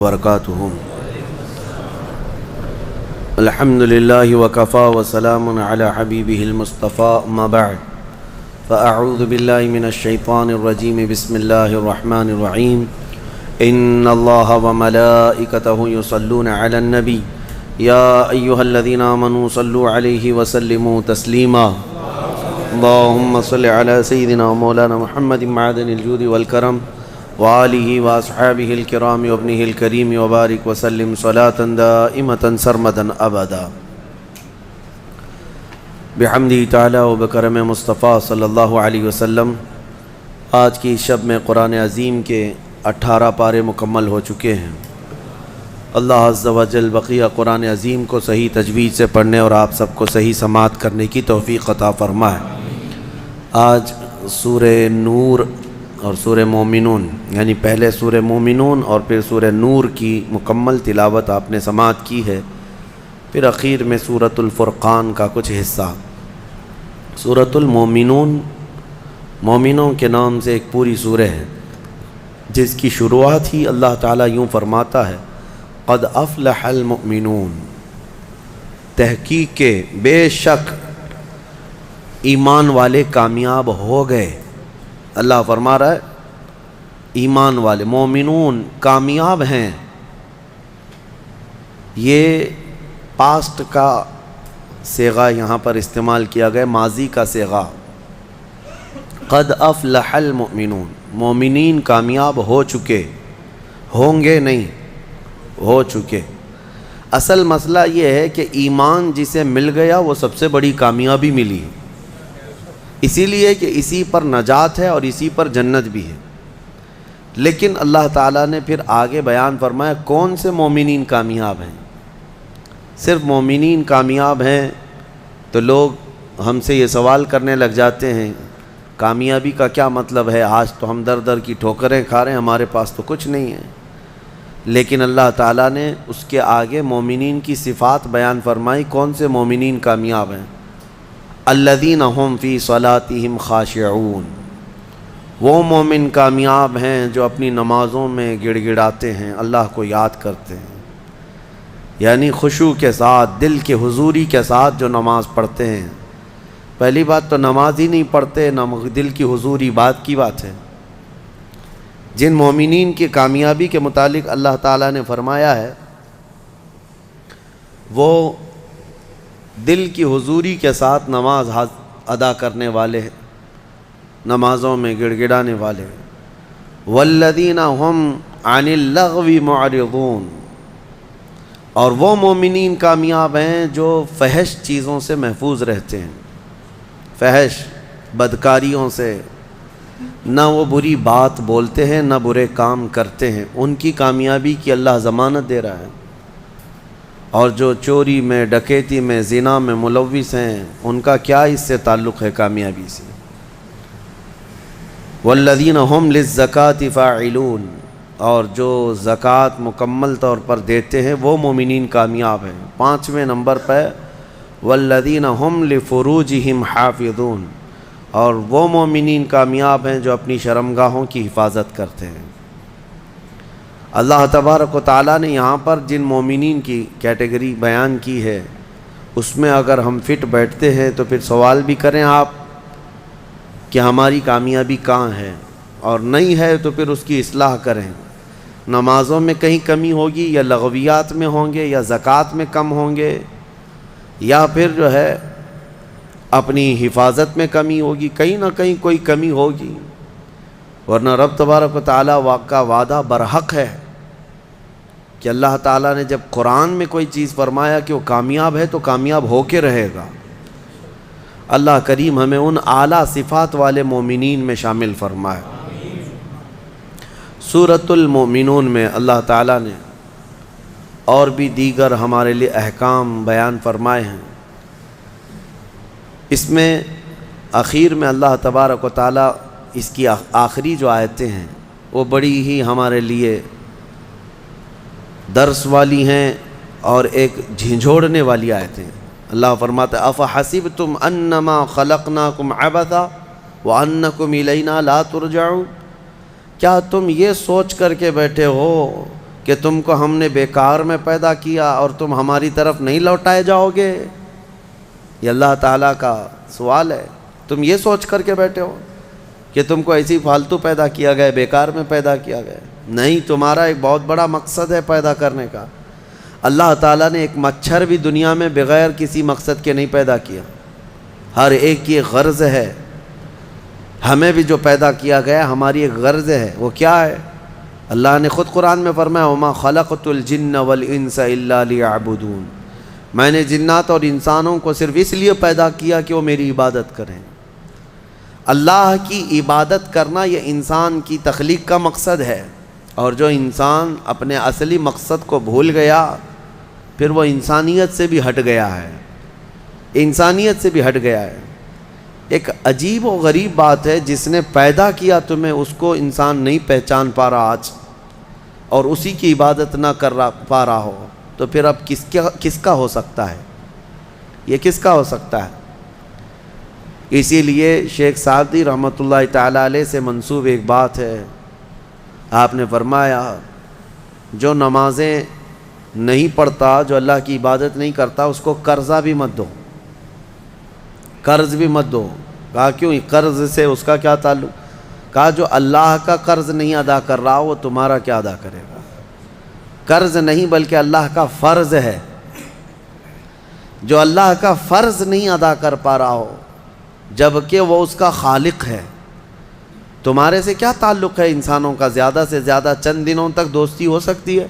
وبرکاتہ الحمد للہ وکفا وسلام علی حبیبہ المصطفیٰ اما بعد فاعوذ باللہ من الشیطان الرجیم بسم اللہ الرحمن الرحیم ان اللہ وملائکتہ یصلون علی النبی یا ایہا الذین آمنوا صلوا علیہ وسلموا تسلیما اللہم صل علی سیدنا مولانا محمد معدن الجود والکرم وآلہ واصحابہ الکرام وابنہ الکریم وبارک وسلم صلاة دائمة سرمدا ابدا بحمدہ تعالی و بکرم مصطفیٰ صلی اللہ علیہ وسلم۔ آج کی شب میں قرآن عظیم کے 18 پارے مکمل ہو چکے ہیں۔ اللہ عز و جل بقیہ قرآن عظیم کو صحیح تجوید سے پڑھنے اور آپ سب کو صحیح سماعت کرنے کی توفیق عطا فرمائے۔ آج سورہ نور اور سورہ مومنون، یعنی پہلے سورہ مومنون اور پھر سورہ نور کی مکمل تلاوت آپ نے سماعت کی ہے، پھر اخیر میں سورۃ الفرقان کا کچھ حصہ۔ سورۃ المومنون مومنوں کے نام سے ایک پوری سورہ ہے، جس کی شروعات ہی اللہ تعالیٰ یوں فرماتا ہے قد افلح المؤمنون، تحقیق کے بے شک ایمان والے کامیاب ہو گئے۔ اللہ فرما رہا ہے ایمان والے مومنون کامیاب ہیں۔ یہ پاسٹ کا صیغہ یہاں پر استعمال کیا گیا، ماضی کا صیغہ۔ قد افلح المؤمنون، مومنین کامیاب ہو چکے، ہوں گے نہیں، ہو چکے۔ اصل مسئلہ یہ ہے کہ ایمان جسے مل گیا وہ سب سے بڑی کامیابی ملی، اسی لیے کہ اسی پر نجات ہے اور اسی پر جنت بھی ہے۔ لیکن اللہ تعالیٰ نے پھر آگے بیان فرمایا کون سے مومنین کامیاب ہیں۔ صرف مومنین کامیاب ہیں تو لوگ ہم سے یہ سوال کرنے لگ جاتے ہیں کامیابی کا کیا مطلب ہے؟ آج تو ہم در در کی ٹھوکریں کھا رہے ہیں، ہمارے پاس تو کچھ نہیں ہے۔ لیکن اللہ تعالیٰ نے اس کے آگے مومنین کی صفات بیان فرمائی، کون سے مومنین کامیاب ہیں۔ الذین هم فی صلاتہم خاشعون، وہ مومن کامیاب ہیں جو اپنی نمازوں میں گڑ گڑاتے ہیں، اللہ کو یاد کرتے ہیں، یعنی خشوع کے ساتھ، دل کے حضوری کے ساتھ جو نماز پڑھتے ہیں۔ پہلی بات تو نماز ہی نہیں پڑھتے، دل کی حضوری بات کی بات ہے۔ جن مومنین کی کامیابی کے متعلق اللہ تعالیٰ نے فرمایا ہے وہ دل کی حضوری کے ساتھ نماز ادا کرنے والے ہیں، نمازوں میں گڑ گڑانے والے ہیں۔ والذین هم عن اللغو معرضون، اور وہ مومنین کامیاب ہیں جو فحش چیزوں سے محفوظ رہتے ہیں، فحش بدکاریوں سے، نہ وہ بری بات بولتے ہیں نہ برے کام کرتے ہیں، ان کی کامیابی کی اللہ ضمانت دے رہا ہے۔ اور جو چوری میں، ڈکیتی میں، زنا میں ملوث ہیں، ان کا کیا اس سے تعلق ہے کامیابی سے؟ والذین هم للزکاة فاعلون، اور جو زکوٰۃ مکمل طور پر دیتے ہیں وہ مومنین کامیاب ہیں۔ 5ویں نمبر پہ والذین هم لفروجہم حافظون، اور وہ مومنین کامیاب ہیں جو اپنی شرمگاہوں کی حفاظت کرتے ہیں۔ اللہ تبارک و تعالیٰ نے یہاں پر جن مومنین کی کیٹیگری بیان کی ہے اس میں اگر ہم فٹ بیٹھتے ہیں تو پھر سوال بھی کریں آپ کہ ہماری کامیابی کہاں ہے، اور نہیں ہے تو پھر اس کی اصلاح کریں۔ نمازوں میں کہیں کمی ہوگی، یا لغویات میں ہوں گے، یا زکوٰۃ میں کم ہوں گے، یا پھر جو ہے اپنی حفاظت میں کمی ہوگی، کہیں نہ کہیں کوئی کمی ہوگی، ورنہ رب تبارک و تعالیٰ کا وعدہ برحق ہے کہ اللہ تعالیٰ نے جب قرآن میں کوئی چیز فرمایا کہ وہ کامیاب ہے تو کامیاب ہو کے رہے گا۔ اللہ کریم ہمیں ان اعلیٰ صفات والے مومنین میں شامل فرمائے۔ سورۃ المومنون میں اللہ تعالیٰ نے اور بھی دیگر ہمارے لیے احکام بیان فرمائے ہیں۔ اس میں اخیر میں اللہ تبارک و تعالیٰ اس کی آخری جو آیتیں ہیں وہ بڑی ہی ہمارے لیے درس والی ہیں اور ایک جھنجھوڑنے والی آیتیں ہیں۔ اللہ فرماتا ہے افحسبتم انما خلقناکم عبثا وانکم الینا لا ترجعون، کیا تم یہ سوچ کر کے بیٹھے ہو کہ تم کو ہم نے بیکار میں پیدا کیا اور تم ہماری طرف نہیں لوٹائے جاؤ گے؟ یہ اللہ تعالیٰ کا سوال ہے۔ تم یہ سوچ کر کے بیٹھے ہو کہ تم کو ایسی فالتو پیدا کیا گیا، بیکار میں پیدا کیا گیا؟ نہیں، تمہارا ایک بہت بڑا مقصد ہے پیدا کرنے کا۔ اللہ تعالیٰ نے ایک مچھر بھی دنیا میں بغیر کسی مقصد کے نہیں پیدا کیا، ہر ایک کی ایک غرض ہے۔ ہمیں بھی جو پیدا کیا گیا ہماری ایک غرض ہے، وہ کیا ہے؟ اللہ نے خود قرآن میں فرمایا وَمَا خَلَقْتُ الْجِنَّ وَالْإِنسَ إِلَّا لِيَعْبُدُونَ، میں نے جنات اور انسانوں کو صرف اس لیے پیدا کیا کہ وہ میری عبادت کریں۔ اللہ کی عبادت کرنا یہ انسان کی تخلیق کا مقصد ہے، اور جو انسان اپنے اصلی مقصد کو بھول گیا پھر وہ انسانیت سے بھی ہٹ گیا ہے، انسانیت سے بھی ہٹ گیا ہے۔ ایک عجیب و غریب بات ہے، جس نے پیدا کیا تمہیں اس کو انسان نہیں پہچان پا رہا آج، اور اسی کی عبادت نہ کر پا رہا ہو، تو پھر اب کس کا ہو سکتا ہے؟ یہ کس کا ہو سکتا ہے؟ اسی لیے شیخ سعدی رحمۃ اللہ تعالیٰ علیہ سے منسوب ایک بات ہے، آپ نے فرمایا جو نمازیں نہیں پڑھتا، جو اللہ کی عبادت نہیں کرتا، اس کو قرضہ بھی مت دو، قرض بھی مت دو۔ کہا کیوں؟ قرض سے اس کا کیا تعلق؟ کہا جو اللہ کا قرض نہیں ادا کر رہا وہ تمہارا کیا ادا کرے گا؟ قرض نہیں بلکہ اللہ کا فرض ہے، جو اللہ کا فرض نہیں ادا کر پا رہا ہو جبکہ وہ اس کا خالق ہے، تمہارے سے کیا تعلق ہے؟ انسانوں کا زیادہ سے زیادہ چند دنوں تک دوستی ہو سکتی ہے،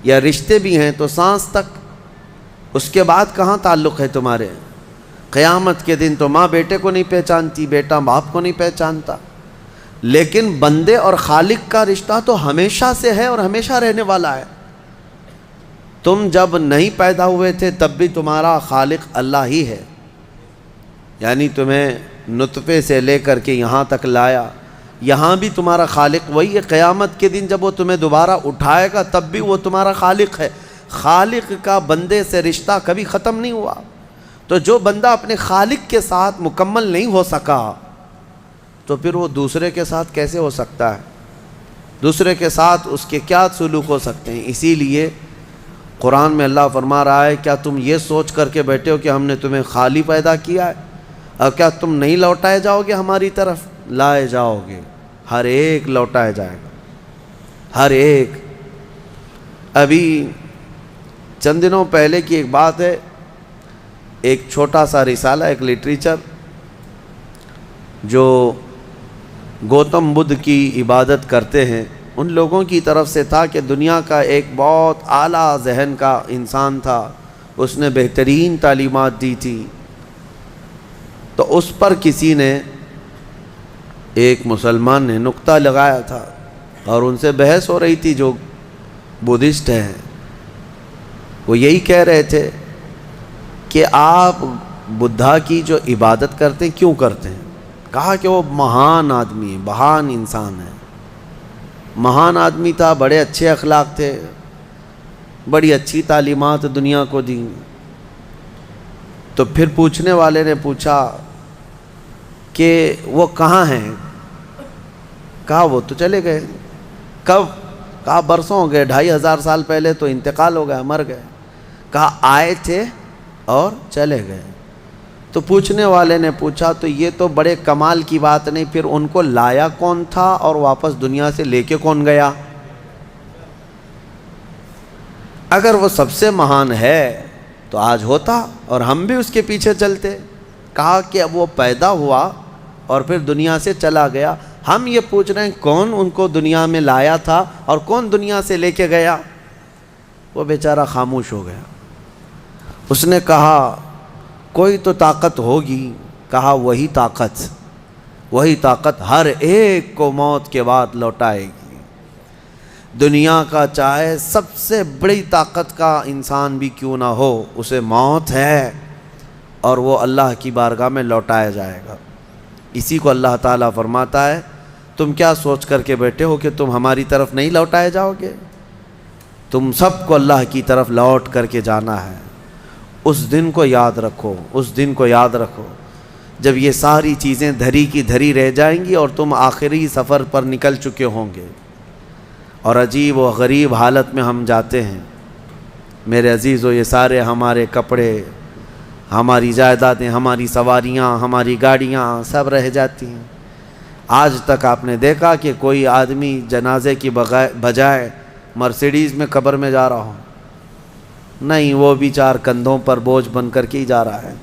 یا رشتے بھی ہیں تو سانس تک، اس کے بعد کہاں تعلق ہے تمہارے؟ قیامت کے دن تو ماں بیٹے کو نہیں پہچانتی، بیٹا باپ کو نہیں پہچانتا، لیکن بندے اور خالق کا رشتہ تو ہمیشہ سے ہے اور ہمیشہ رہنے والا ہے۔ تم جب نہیں پیدا ہوئے تھے تب بھی تمہارا خالق اللہ ہی ہے، یعنی تمہیں نطفے سے لے کر کے یہاں تک لایا، یہاں بھی تمہارا خالق وہی ہے۔ قیامت کے دن جب وہ تمہیں دوبارہ اٹھائے گا تب بھی وہ تمہارا خالق ہے۔ خالق کا بندے سے رشتہ کبھی ختم نہیں ہوا، تو جو بندہ اپنے خالق کے ساتھ مکمل نہیں ہو سکا تو پھر وہ دوسرے کے ساتھ کیسے ہو سکتا ہے؟ دوسرے کے ساتھ اس کے کیا سلوک ہو سکتے ہیں؟ اسی لیے قرآن میں اللہ فرما رہا ہے کیا تم یہ سوچ کر کے بیٹھے ہو کہ ہم نے تمہیں خالی پیدا کیا ہے، اور کیا تم نہیں لوٹائے جاؤ گے ہماری طرف؟ لائے جاؤ گے، ہر ایک لوٹایا جائے گا، ہر ایک۔ ابھی چند دنوں پہلے کی ایک بات ہے، ایک چھوٹا سا رسالہ، ایک لٹریچر جو گوتم بدھ کی عبادت کرتے ہیں ان لوگوں کی طرف سے تھا کہ دنیا کا ایک بہت اعلیٰ ذہن کا انسان تھا، اس نے بہترین تعلیمات دی تھی، تو اس پر کسی نے، ایک مسلمان نے نقطہ لگایا تھا اور ان سے بحث ہو رہی تھی جو بدھسٹ ہیں۔ وہ یہی کہہ رہے تھے کہ آپ بدھا کی جو عبادت کرتے ہیں کیوں کرتے ہیں؟ کہا کہ وہ مہان آدمی ہے، مہان انسان ہے، مہان آدمی تھا، بڑے اچھے اخلاق تھے، بڑی اچھی تعلیمات دنیا کو دیں۔ تو پھر پوچھنے والے نے پوچھا کہ وہ کہاں ہیں؟ کہا وہ تو چلے گئے۔ کب؟ کہا برسوں ہو گئے، 2500 سال پہلے تو انتقال ہو گیا، مر گئے۔ کہا آئے تھے اور چلے گئے۔ تو پوچھنے والے نے پوچھا تو یہ تو بڑے کمال کی بات نہیں، پھر ان کو لایا کون تھا اور واپس دنیا سے لے کے کون گیا؟ اگر وہ سب سے مہان ہے تو آج ہوتا اور ہم بھی اس کے پیچھے چلتے۔ کہا کہ اب وہ پیدا ہوا اور پھر دنیا سے چلا گیا، ہم یہ پوچھ رہے ہیں کون ان کو دنیا میں لایا تھا اور کون دنیا سے لے کے گیا؟ وہ بیچارہ خاموش ہو گیا۔ اس نے کہا کوئی تو طاقت ہوگی۔ کہا وہی طاقت ہر ایک کو موت کے بعد لوٹائے گی۔ دنیا کا چاہے سب سے بڑی طاقت کا انسان بھی کیوں نہ ہو، اسے موت ہے اور وہ اللہ کی بارگاہ میں لوٹایا جائے گا۔ اسی کو اللہ تعالیٰ فرماتا ہے تم کیا سوچ کر کے بیٹھے ہو کہ تم ہماری طرف نہیں لوٹائے جاؤ گے؟ تم سب کو اللہ کی طرف لوٹ کر کے جانا ہے۔ اس دن کو یاد رکھو، اس دن کو یاد رکھو جب یہ ساری چیزیں دھری کی دھری رہ جائیں گی اور تم آخری سفر پر نکل چکے ہوں گے، اور عجیب و غریب حالت میں ہم جاتے ہیں۔ میرے عزیزو، یہ سارے ہمارے کپڑے، ہماری جائیدادیں، ہماری سواریاں، ہماری گاڑیاں سب رہ جاتی ہیں۔ آج تک آپ نے دیکھا کہ کوئی آدمی جنازے کی بجائے مرسیڈیز میں قبر میں جا رہا ہو؟ نہیں، وہ بھی چار کندھوں پر بوجھ بن کر کے ہی جا رہا ہے۔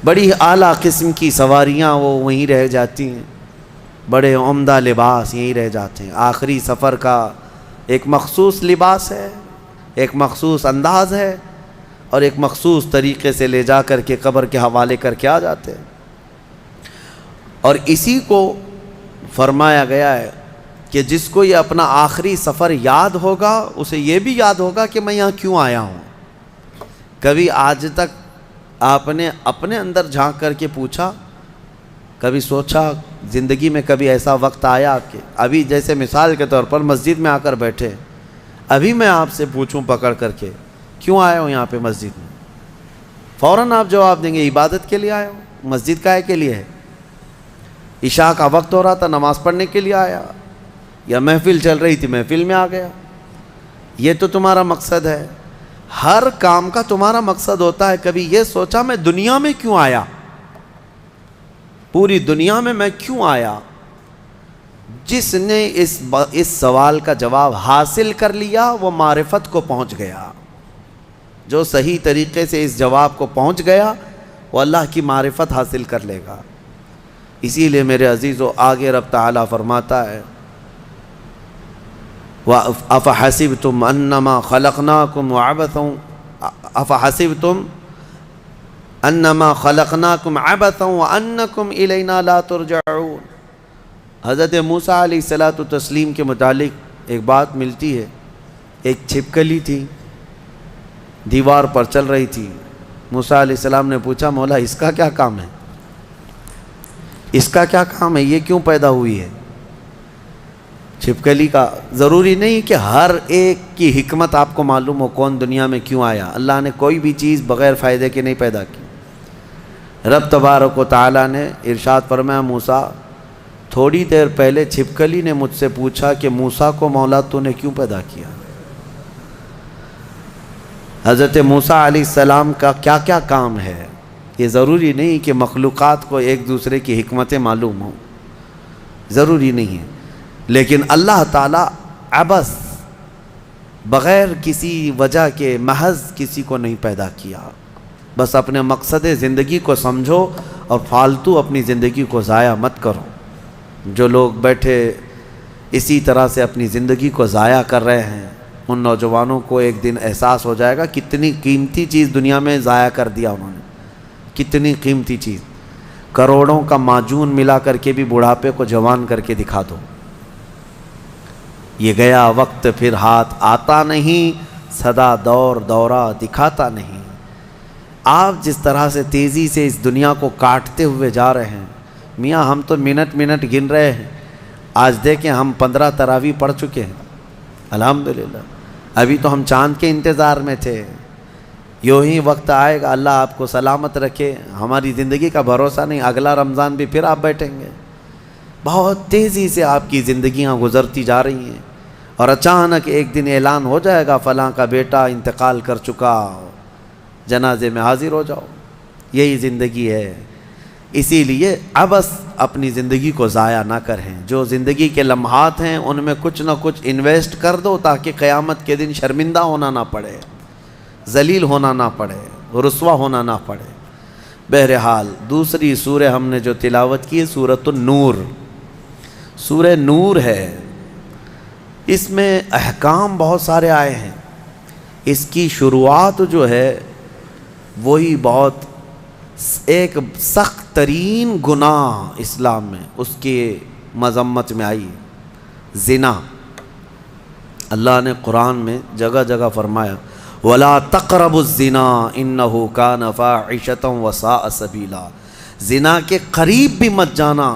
بڑی اعلیٰ قسم کی سواریاں وہ وہیں رہ جاتی ہیں، بڑے عمدہ لباس یہیں رہ جاتے ہیں۔ آخری سفر کا ایک مخصوص لباس ہے، ایک مخصوص انداز ہے، اور ایک مخصوص طریقے سے لے جا کر کے قبر کے حوالے کر کے آ جاتے ہیں۔ اور اسی کو فرمایا گیا ہے کہ جس کو یہ اپنا آخری سفر یاد ہوگا، اسے یہ بھی یاد ہوگا کہ میں یہاں کیوں آیا ہوں۔ کبھی آج تک آپ نے اپنے اندر جھانک کر کے پوچھا، کبھی سوچا زندگی میں کبھی ایسا وقت آیا کہ ابھی جیسے مثال کے طور پر مسجد میں آ کر بیٹھے، ابھی میں آپ سے پوچھوں پکڑ کر کے کیوں آئے ہو یہاں پہ مسجد میں، فوراً آپ جواب دیں گے عبادت کے لیے آئے ہو۔ مسجد کا ہے کے لیے ہے؟ عشاء کا وقت ہو رہا تھا، نماز پڑھنے کے لیے آیا، یا محفل چل رہی تھی محفل میں آ گیا؟ یہ تو تمہارا مقصد ہے۔ ہر کام کا تمہارا مقصد ہوتا ہے۔ کبھی یہ سوچا میں دنیا میں کیوں آیا، پوری دنیا میں کیوں آیا؟ جس نے اس سوال کا جواب حاصل کر لیا وہ معرفت کو پہنچ گیا۔ جو صحیح طریقے سے اس جواب کو پہنچ گیا وہ اللہ کی معرفت حاصل کر لے گا۔ اسی لیے میرے عزیزو، آگے رب تعالیٰ فرماتا ہے أَفَحَسِبْتُمْ أَنَّمَا خَلَقْنَاكُمْ عَبَثًا أَفَحَسِبْتُمْ أَنَّمَا خَلَقْنَاكُمْ عَبَثًا وَأَنَّكُمْ إِلَيْنَا لَا تُرْجَعُونَ۔ حضرت موسیٰ علیہ الصلوۃ والتسلیم کے متعلق ایک بات ملتی ہے۔ ایک چھپکلی تھی، دیوار پر چل رہی تھی۔ موسیٰ علیہ السلام نے پوچھا، مولا اس کا کیا کام ہے؟ اس کا کیا کام ہے؟ یہ کیوں پیدا ہوئی ہے؟ چھپکلی کا ضروری نہیں کہ ہر ایک کی حکمت آپ کو معلوم ہو، کون دنیا میں کیوں آیا۔ اللہ نے کوئی بھی چیز بغیر فائدے کے نہیں پیدا کی۔ رب تبارک و تعالیٰ نے ارشاد فرمایا، موسیٰ تھوڑی دیر پہلے چھپکلی نے مجھ سے پوچھا کہ موسیٰ کو مولا تو نے کیوں پیدا کیا؟ حضرت موسیٰ علیہ السلام کا کیا کیا کام ہے؟ یہ ضروری نہیں کہ مخلوقات کو ایک دوسرے کی حکمتیں معلوم ہوں، ضروری نہیں ہے۔ لیکن اللہ تعالیٰ عبث بغیر کسی وجہ کے محض کسی کو نہیں پیدا کیا۔ بس اپنے مقصد زندگی کو سمجھو اور فالتو اپنی زندگی کو ضائع مت کرو۔ جو لوگ بیٹھے اسی طرح سے اپنی زندگی کو ضائع کر رہے ہیں، ان نوجوانوں کو ایک دن احساس ہو جائے گا کتنی قیمتی چیز دنیا میں ضائع کر دیا انہوں نے، کتنی قیمتی چیز۔ کروڑوں کا معجون ملا کر کے بھی بڑھاپے کو جوان کر کے دکھا دو۔ یہ گیا وقت پھر ہاتھ آتا نہیں، سدا دور دورہ دکھاتا نہیں۔ آپ جس طرح سے تیزی سے اس دنیا کو کاٹتے ہوئے جا رہے ہیں، میاں ہم تو منٹ منٹ گن رہے ہیں۔ آج دیکھیں ہم 15 تراویح پڑھ چکے ہیں الحمدللہ۔ ابھی تو ہم چاند کے انتظار میں تھے۔ یوں ہی وقت آئے گا، اللہ آپ کو سلامت رکھے، ہماری زندگی کا بھروسہ نہیں، اگلا رمضان بھی پھر آپ بیٹھیں گے۔ بہت تیزی سے آپ کی زندگیاں گزرتی جا رہی ہیں، اور اچانک ایک دن اعلان ہو جائے گا فلاں کا بیٹا انتقال کر چکا، جنازے میں حاضر ہو جاؤ۔ یہی زندگی ہے۔ اسی لیے عبث اپنی زندگی کو ضائع نہ کریں۔ جو زندگی کے لمحات ہیں ان میں کچھ نہ کچھ انویسٹ کر دو تاکہ قیامت کے دن شرمندہ ہونا نہ پڑے، ذلیل ہونا نہ پڑے، رسوا ہونا نہ پڑے۔ بہرحال دوسری سورہ ہم نے جو تلاوت کی ہے سورۃ النور، سورہ نور ہے۔ اس میں احکام بہت سارے آئے ہیں۔ اس کی شروعات جو ہے وہی بہت ایک سخت ترین گناہ اسلام میں اس کے مذمت میں آئی، زنا۔ اللہ نے قرآن میں جگہ جگہ فرمایا وَلَا تَقْرَبُوا الزِّنَا إِنَّهُ كَانَ فَاحِشَةً وَسَاءَ سَبِيلًا، زنا کے قریب بھی مت جانا۔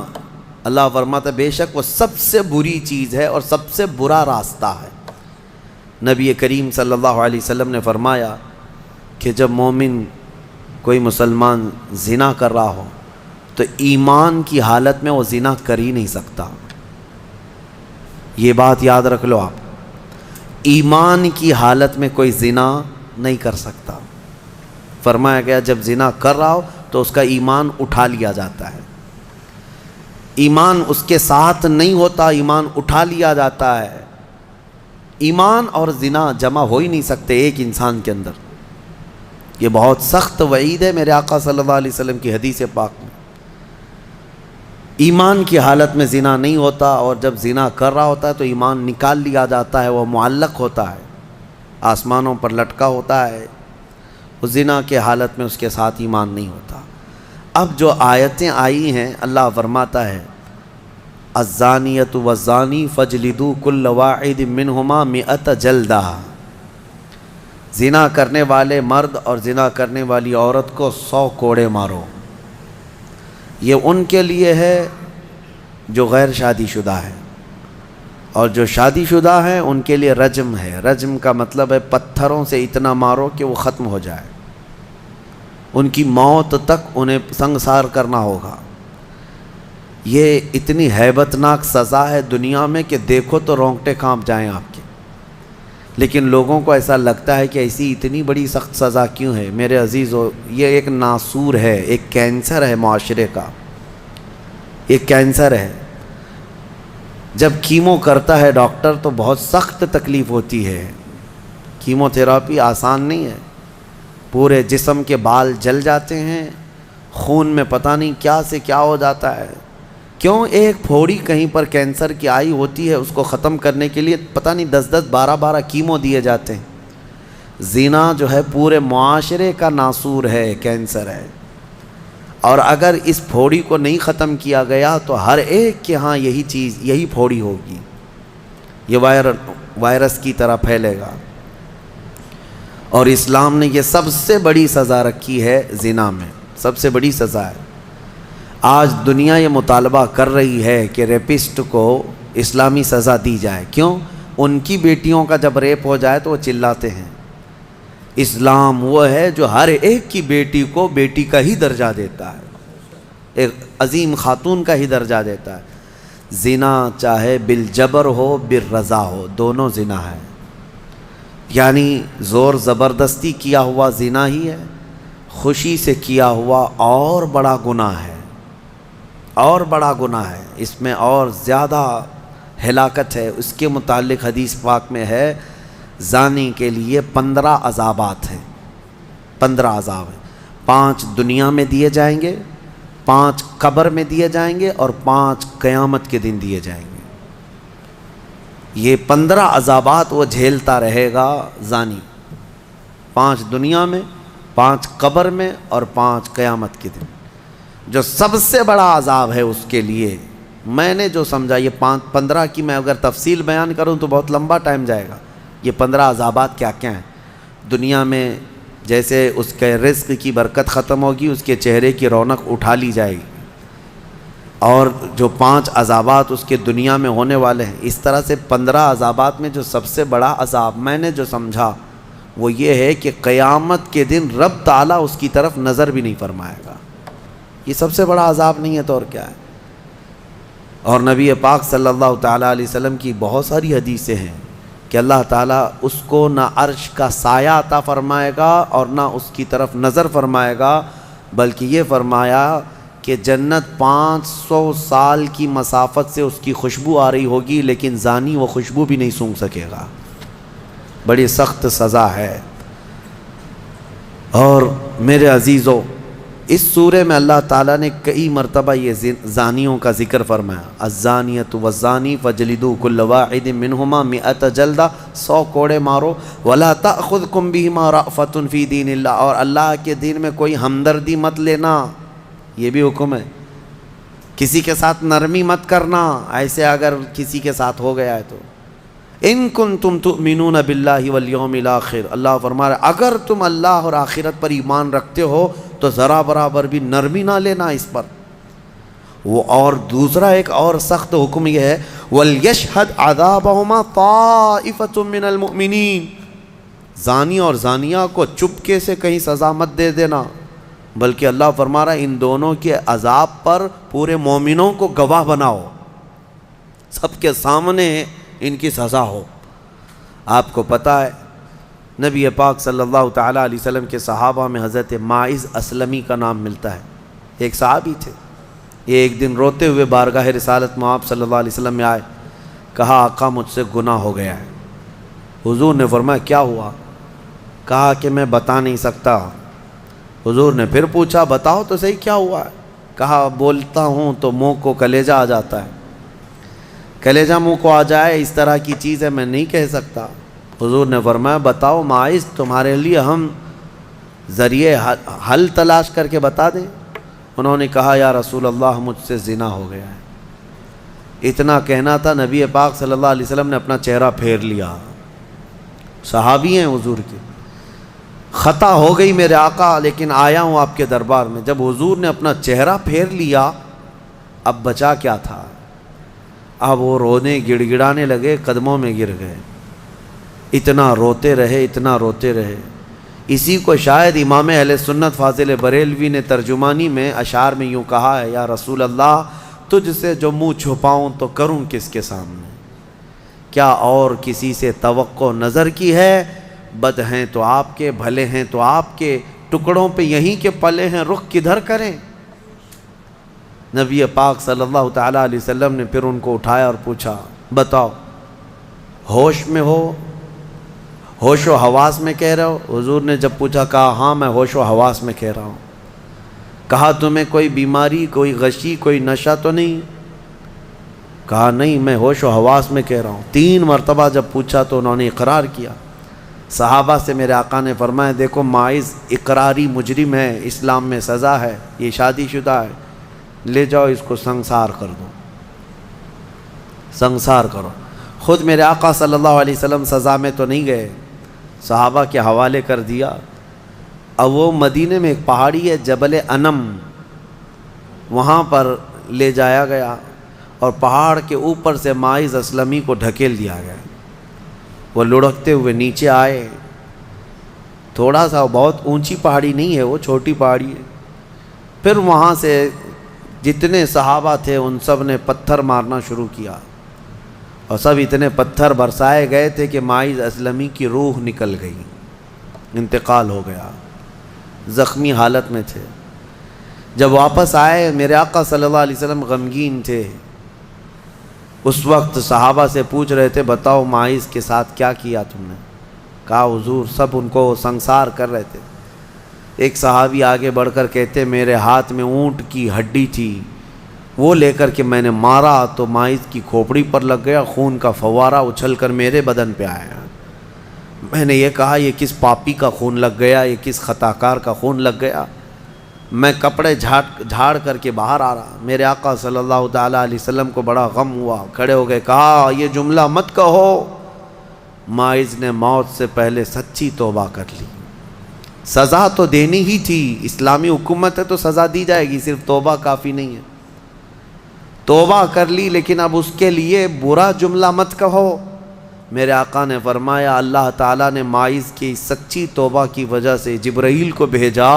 اللہ فرماتا ہے بے شک وہ سب سے بری چیز ہے اور سب سے برا راستہ ہے۔ نبی کریم صلی اللہ علیہ وسلم نے فرمایا کہ جب مومن کوئی مسلمان زنا کر رہا ہو تو ایمان کی حالت میں وہ زنا کر ہی نہیں سکتا۔ یہ بات یاد رکھ لو آپ، ایمان کی حالت میں کوئی زنا نہیں کر سکتا۔ فرمایا گیا جب زنا کر رہا ہو تو اس کا ایمان اٹھا لیا جاتا ہے، ایمان اس کے ساتھ نہیں ہوتا، ایمان اٹھا لیا جاتا ہے۔ ایمان اور زنا جمع ہو ہی نہیں سکتے ایک انسان کے اندر۔ یہ بہت سخت وعید ہے میرے آقا صلی اللہ علیہ وسلم کی حدیث پاک میں۔ ایمان کی حالت میں زنا نہیں ہوتا، اور جب زنا کر رہا ہوتا ہے تو ایمان نکال لیا جاتا ہے، وہ معلق ہوتا ہے، آسمانوں پر لٹکا ہوتا ہے۔ اس زنا کے حالت میں اس کے ساتھ ایمان نہیں ہوتا۔ اب جو آیتیں آئی ہیں، اللہ فرماتا ہے الزانیۃ والزانی فاجلدوا کل واحد منہما 100 جلدہ، زنا کرنے والے مرد اور زنا کرنے والی عورت کو 100 کوڑے مارو۔ یہ ان کے لیے ہے جو غیر شادی شدہ ہے، اور جو شادی شدہ ہیں ان کے لیے رجم ہے۔ رجم کا مطلب ہے پتھروں سے اتنا مارو کہ وہ ختم ہو جائے، ان کی موت تک انہیں سنگسار کرنا ہوگا۔ یہ اتنی ہیبت ناک سزا ہے دنیا میں کہ دیکھو تو رونگٹے کانپ جائیں آپ کے، لیکن لوگوں کو ایسا لگتا ہے کہ ایسی اتنی بڑی سخت سزا کیوں ہے؟ میرے عزیزو، یہ ایک ناسور ہے، ایک کینسر ہے معاشرے کا، ایک کینسر ہے۔ جب کیمو کرتا ہے ڈاکٹر تو بہت سخت تکلیف ہوتی ہے، کیمو تھراپی آسان نہیں ہے، پورے جسم کے بال جل جاتے ہیں، خون میں پتہ نہیں کیا سے کیا ہو جاتا ہے۔ کیوں؟ ایک پھوڑی کہیں پر کینسر کی آئی ہوتی ہے، اس کو ختم کرنے کے لیے پتہ نہیں 10 12 کیمو دیے جاتے ہیں۔ زنا جو ہے پورے معاشرے کا ناسور ہے، کینسر ہے، اور اگر اس پھوڑی کو نہیں ختم کیا گیا تو ہر ایک کے ہاں یہی چیز، یہی پھوڑی ہوگی، یہ وائرس کی طرح پھیلے گا۔ اور اسلام نے یہ سب سے بڑی سزا رکھی ہے زنا میں، سب سے بڑی سزا ہے۔ آج دنیا یہ مطالبہ کر رہی ہے کہ ریپسٹ کو اسلامی سزا دی جائے۔ کیوں؟ ان کی بیٹیوں کا جب ریپ ہو جائے تو وہ چلاتے ہیں۔ اسلام وہ ہے جو ہر ایک کی بیٹی کو بیٹی کا ہی درجہ دیتا ہے، ایک عظیم خاتون کا ہی درجہ دیتا ہے۔ زنا چاہے بالجبر ہو بالرضا ہو، دونوں زنا ہے، یعنی زور زبردستی کیا ہوا زنا ہی ہے، خوشی سے کیا ہوا اور بڑا گناہ ہے، اور بڑا گناہ ہے، اس میں اور زیادہ ہلاکت ہے۔ اس کے متعلق حدیث پاک میں ہے زانی کے لیے 15 عذابات ہیں، 15 عذاب ہیں۔ 5 دنیا میں دیے جائیں گے، 5 قبر میں دیے جائیں گے، اور 5 قیامت کے دن دیے جائیں گے۔ یہ 15 عذابات وہ جھیلتا رہے گا زانی، 5 دنیا میں، 5 قبر میں، اور 5 قیامت کے دن۔ جو سب سے بڑا عذاب ہے اس کے لیے، میں نے جو سمجھا، یہ 15 کی میں اگر تفصیل بیان کروں تو بہت لمبا ٹائم جائے گا۔ یہ 15 عذابات کیا کیا ہیں؟ دنیا میں جیسے اس کے رزق کی برکت ختم ہوگی، اس کے چہرے کی رونق اٹھا لی جائے گی، اور جو 5 عذابات اس کے دنیا میں ہونے والے ہیں، اس طرح سے 15 عذابات میں جو سب سے بڑا عذاب میں نے جو سمجھا وہ یہ ہے کہ قیامت کے دن رب تعالیٰ اس کی طرف نظر بھی نہیں فرمائے گا۔ یہ سب سے بڑا عذاب نہیں ہے تو اور کیا ہے؟ اور نبی پاک صلی اللہ تعالیٰ علیہ وسلم کی بہت ساری حدیثیں ہیں کہ اللہ تعالیٰ اس کو نہ عرش کا سایہ عطا فرمائے گا اور نہ اس کی طرف نظر فرمائے گا، بلکہ یہ فرمایا کہ جنت 500 سال کی مسافت سے اس کی خوشبو آ رہی ہوگی، لیکن زانی وہ خوشبو بھی نہیں سونگھ سکے گا۔ بڑی سخت سزا ہے۔ اور میرے عزیزو، اس سورے میں اللہ تعالیٰ نے کئی مرتبہ یہ زانیوں کا ذکر فرمایا، الزانیۃ والزانی فاجلدوا کل واحد منہما 100 جلدہ، 100 کوڑے مارو، ولا تأخذکم بہما رأفۃ فی دین اللہ، اور اللہ کے دین میں کوئی ہمدردی مت لینا، یہ بھی حکم ہے۔ کسی کے ساتھ نرمی مت کرنا، ایسے اگر کسی کے ساتھ ہو گیا ہے تو ان کنتم تؤمنون باللہ والیوم الاخر، اللہ فرما رہا ہے اگر تم اللہ اور آخرت پر ایمان رکھتے ہو تو ذرا برابر بھی نرمی نہ لینا اس پر۔ وہ اور دوسرا ایک اور سخت حکم یہ ہے، وَلْيَشْهَدْ عَذَابَهُمَا طَائِفَةٌ مِّنَ الْمُؤْمِنِينَ، زانی اور زانیہ کو چپکے سے کہیں سزا مت دے دینا، بلکہ اللہ فرما رہا ہے ان دونوں کے عذاب پر پورے مومنوں کو گواہ بناؤ، سب کے سامنے ان کی سزا ہو۔ آپ کو پتہ ہے نبی پاک صلی اللہ تعالیٰ علیہ وسلم کے صحابہ میں حضرت ماعز اسلمی کا نام ملتا ہے، ایک صحابی تھے۔ یہ ایک دن روتے ہوئے بارگاہ رسالت میں آپ صلی اللہ علیہ وسلم میں آئے، کہا آقا مجھ سے گناہ ہو گیا ہے۔ حضور نے فرمایا کیا ہوا؟ کہا کہ میں بتا نہیں سکتا۔ حضور نے پھر پوچھا بتاؤ تو صحیح کیا ہوا ہے؟ کہا بولتا ہوں تو منہ کو کلیجہ آ جاتا ہے، کلیجہ منہ کو آ جائے اس طرح کی چیز ہے میں نہیں کہہ سکتا۔ حضور نے فرمایا بتاؤ ماعز تمہارے لیے ہم ذریعے حل تلاش کر کے بتا دیں؟ انہوں نے کہا یا رسول اللہ مجھ سے زنا ہو گیا ہے۔ اتنا کہنا تھا نبی پاک صلی اللہ علیہ وسلم نے اپنا چہرہ پھیر لیا۔ صحابی ہیں حضور کے، خطا ہو گئی میرے آقا لیکن آیا ہوں آپ کے دربار میں۔ جب حضور نے اپنا چہرہ پھیر لیا اب بچا کیا تھا؟ اب وہ رونے گڑ گڑانے لگے، قدموں میں گر گئے، اتنا روتے رہے اتنا روتے رہے۔ اسی کو شاید امام اہل سنت فاضل بریلوی نے ترجمانی میں اشعار میں یوں کہا ہے، یا رسول اللہ تجھ سے جو منہ چھپاؤں تو کروں کس کے سامنے؟ کیا اور کسی سے توقع نظر کی ہے؟ بد ہیں تو آپ کے، بھلے ہیں تو آپ کے، ٹکڑوں پہ یہیں کے پلے ہیں، رخ کدھر کریں؟ نبی پاک صلی اللہ تعالیٰ علیہ وسلم نے پھر ان کو اٹھایا اور پوچھا بتاؤ ہوش میں ہو، ہوش و حواس میں کہہ رہے ہو؟ حضور نے جب پوچھا کہا ہاں میں ہوش و حواس میں کہہ رہا ہوں۔ کہا تمہیں کوئی بیماری، کوئی غشی، کوئی نشہ تو نہیں؟ کہا نہیں میں ہوش و حواس میں کہہ رہا ہوں۔ 3 مرتبہ جب پوچھا تو انہوں نے اقرار کیا۔ صحابہ سے میرے آقا نے فرمایا دیکھو ماعز اقراری مجرم ہے، اسلام میں سزا ہے، یہ شادی شدہ ہے، لے جاؤ اس کو سنسار کر دو، سنسار کرو۔ خود میرے آقا صلی اللہ علیہ وسلم سزا میں تو نہیں گئے، صحابہ کے حوالے کر دیا۔ اب وہ مدینے میں ایک پہاڑی ہے جبل انم، وہاں پر لے جایا گیا اور پہاڑ کے اوپر سے ماعز اسلمی کو ڈھکیل دیا گیا۔ وہ لڑکتے ہوئے نیچے آئے، تھوڑا سا بہت اونچی پہاڑی نہیں ہے، وہ چھوٹی پہاڑی ہے۔ پھر وہاں سے جتنے صحابہ تھے ان سب نے پتھر مارنا شروع کیا اور سب اتنے پتھر برسائے گئے تھے کہ ماعز اسلمی کی روح نکل گئی، انتقال ہو گیا، زخمی حالت میں تھے۔ جب واپس آئے میرے آقا صلی اللہ علیہ وسلم غمگین تھے۔ اس وقت صحابہ سے پوچھ رہے تھے بتاؤ ماعز کے ساتھ کیا کیا تم نے؟ کہا حضور سب ان کو سنسار کر رہے تھے۔ ایک صحابی آگے بڑھ کر کہتے میرے ہاتھ میں اونٹ کی ہڈی تھی، وہ لے کر کے میں نے مارا تو ماعز کی کھوپڑی پر لگ گیا، خون کا فوارہ اچھل کر میرے بدن پہ آیا۔ میں نے یہ کہا یہ کس پاپی کا خون لگ گیا، یہ کس خطاکار کا خون لگ گیا؟ میں کپڑے جھاڑ کر کے باہر آ رہا، میرے آقا صلی اللہ تعالیٰ علیہ وسلم کو بڑا غم ہوا، کھڑے ہو گئے، کہا یہ جملہ مت کہو، ماعز نے موت سے پہلے سچی توبہ کر لی۔ سزا تو دینی ہی تھی، اسلامی حکومت ہے تو سزا دی جائے گی، صرف توبہ کافی نہیں ہے۔ توبہ کر لی لیکن اب اس کے لیے برا جملہ مت کہو۔ میرے آقا نے فرمایا اللہ تعالیٰ نے ماعز کی سچی توبہ کی وجہ سے جبرائیل کو بھیجا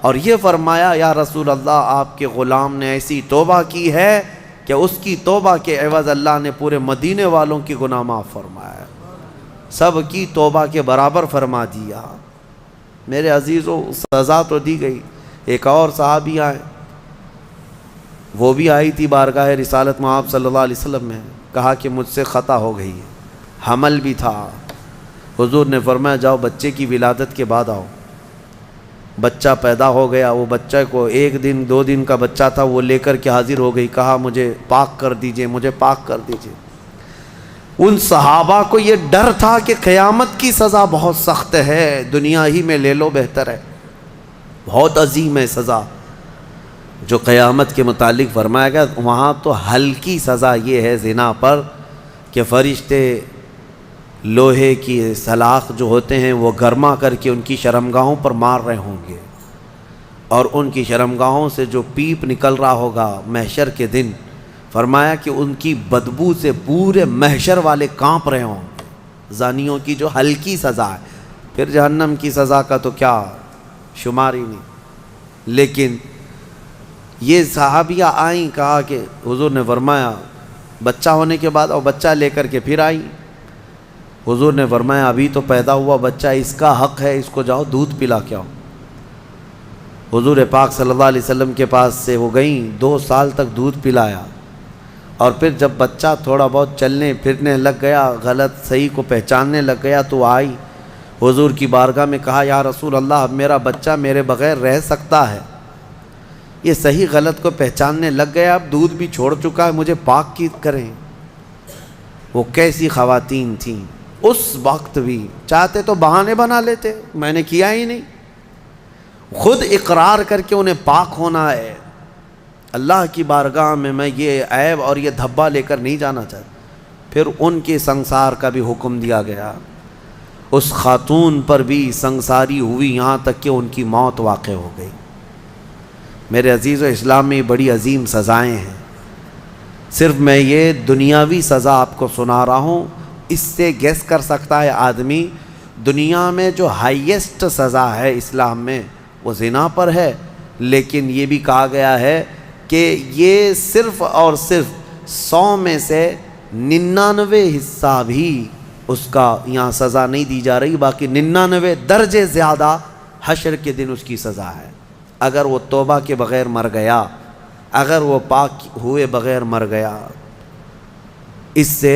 اور یہ فرمایا یا رسول اللہ آپ کے غلام نے ایسی توبہ کی ہے کہ اس کی توبہ کے عوض اللہ نے پورے مدینے والوں کی گناہ معاف فرمایا، سب کی توبہ کے برابر فرما دیا۔ میرے عزیزو سزا تو دی گئی۔ ایک اور صحابی آئے، وہ بھی آئی تھی بارگاہ رسالت میں آپ صلی اللہ علیہ وسلم میں، کہا کہ مجھ سے خطا ہو گئی ہے، حمل بھی تھا۔ حضور نے فرمایا جاؤ بچے کی ولادت کے بعد آؤ۔ بچہ پیدا ہو گیا، وہ بچہ کو 1 دن 2 دن کا بچہ تھا، وہ لے کر کے حاضر ہو گئی، کہا مجھے پاک کر دیجئے، مجھے پاک کر دیجئے۔ ان صحابہ کو یہ ڈر تھا کہ قیامت کی سزا بہت سخت ہے، دنیا ہی میں لے لو بہتر ہے، بہت عظیم ہے سزا جو قیامت کے متعلق فرمایا گیا۔ وہاں تو ہلکی سزا یہ ہے زنا پر کہ فرشتے لوہے کی سلاخ جو ہوتے ہیں وہ گرما کر کے ان کی شرمگاہوں پر مار رہے ہوں گے، اور ان کی شرمگاہوں سے جو پیپ نکل رہا ہوگا محشر کے دن، فرمایا کہ ان کی بدبو سے پورے محشر والے کانپ رہے ہوں گے۔ زانیوں کی جو ہلکی سزا ہے، پھر جہنم کی سزا کا تو کیا شمار ہی نہیں۔ لیکن یہ صحابیہ آئیں، کہا کہ حضور نے فرمایا بچہ ہونے کے بعد اور بچہ لے کر کے پھر آئی. حضور نے فرمایا ابھی تو پیدا ہوا بچہ، اس کا حق ہے، اس کو جاؤ دودھ پلا کے آؤ. حضور پاک صلی اللہ علیہ وسلم کے پاس سے وہ گئیں، 2 سال تک دودھ پلایا، اور پھر جب بچہ تھوڑا بہت چلنے پھرنے لگ گیا، غلط صحیح کو پہچاننے لگ گیا، تو آئی حضور کی بارگاہ میں، کہا یا رسول اللہ اب میرا بچہ میرے بغیر رہ سکتا ہے، یہ صحیح غلط کو پہچاننے لگ گیا، اب دودھ بھی چھوڑ چکا ہے، مجھے پاک کی کریں. وہ کیسی خواتین تھیں اس وقت بھی، چاہتے تو بہانے بنا لیتے، میں نے کیا ہی نہیں، خود اقرار کر کے انہیں پاک ہونا ہے. اللہ کی بارگاہ میں یہ عیب اور یہ دھبا لے کر نہیں جانا چاہتا. پھر ان کے سنسار کا بھی حکم دیا گیا، اس خاتون پر بھی سنساری ہوئی، یہاں تک کہ ان کی موت واقع ہو گئی. میرے عزیز و اسلام میں بڑی عظیم سزائیں ہیں. صرف میں یہ دنیاوی سزا آپ کو سنا رہا ہوں، اس سے گیس کر سکتا ہے آدمی دنیا میں جو ہائیسٹ سزا ہے اسلام میں وہ زنا پر ہے، لیکن یہ بھی کہا گیا ہے کہ یہ صرف اور صرف 100 میں سے 99 حصہ بھی اس کا یہاں سزا نہیں دی جا رہی، باقی 99 درجے زیادہ حشر کے دن اس کی سزا ہے. اگر وہ توبہ کے بغیر مر گیا، اگر وہ پاک ہوئے بغیر مر گیا، اس سے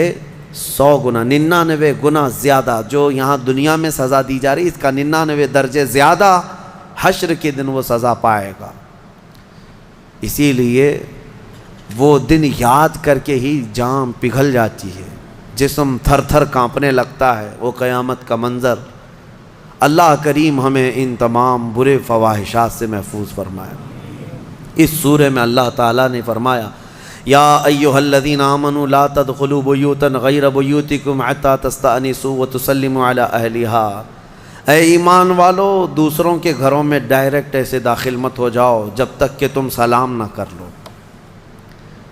100 گنا 99 گنا زیادہ جو یہاں دنیا میں سزا دی جا رہی، اس کا 99 درجے زیادہ حشر کے دن وہ سزا پائے گا. اسی لیے وہ دن یاد کر کے ہی جان پگھل جاتی ہے، جسم تھر تھر کانپنے لگتا ہے. وہ قیامت کا منظر، اللہ کریم ہمیں ان تمام برے فواحشات سے محفوظ فرمائے. اس سورہ میں اللہ تعالیٰ نے فرمایا یا ایھا الذین آمنوا لا تدخلوا بیوتا غیر بیوتکم حتی تستأنسوا وتسلموا علی اہلہا. اے ایمان والو، دوسروں کے گھروں میں ڈائریکٹ ایسے داخل مت ہو جاؤ جب تک کہ تم سلام نہ کر لو،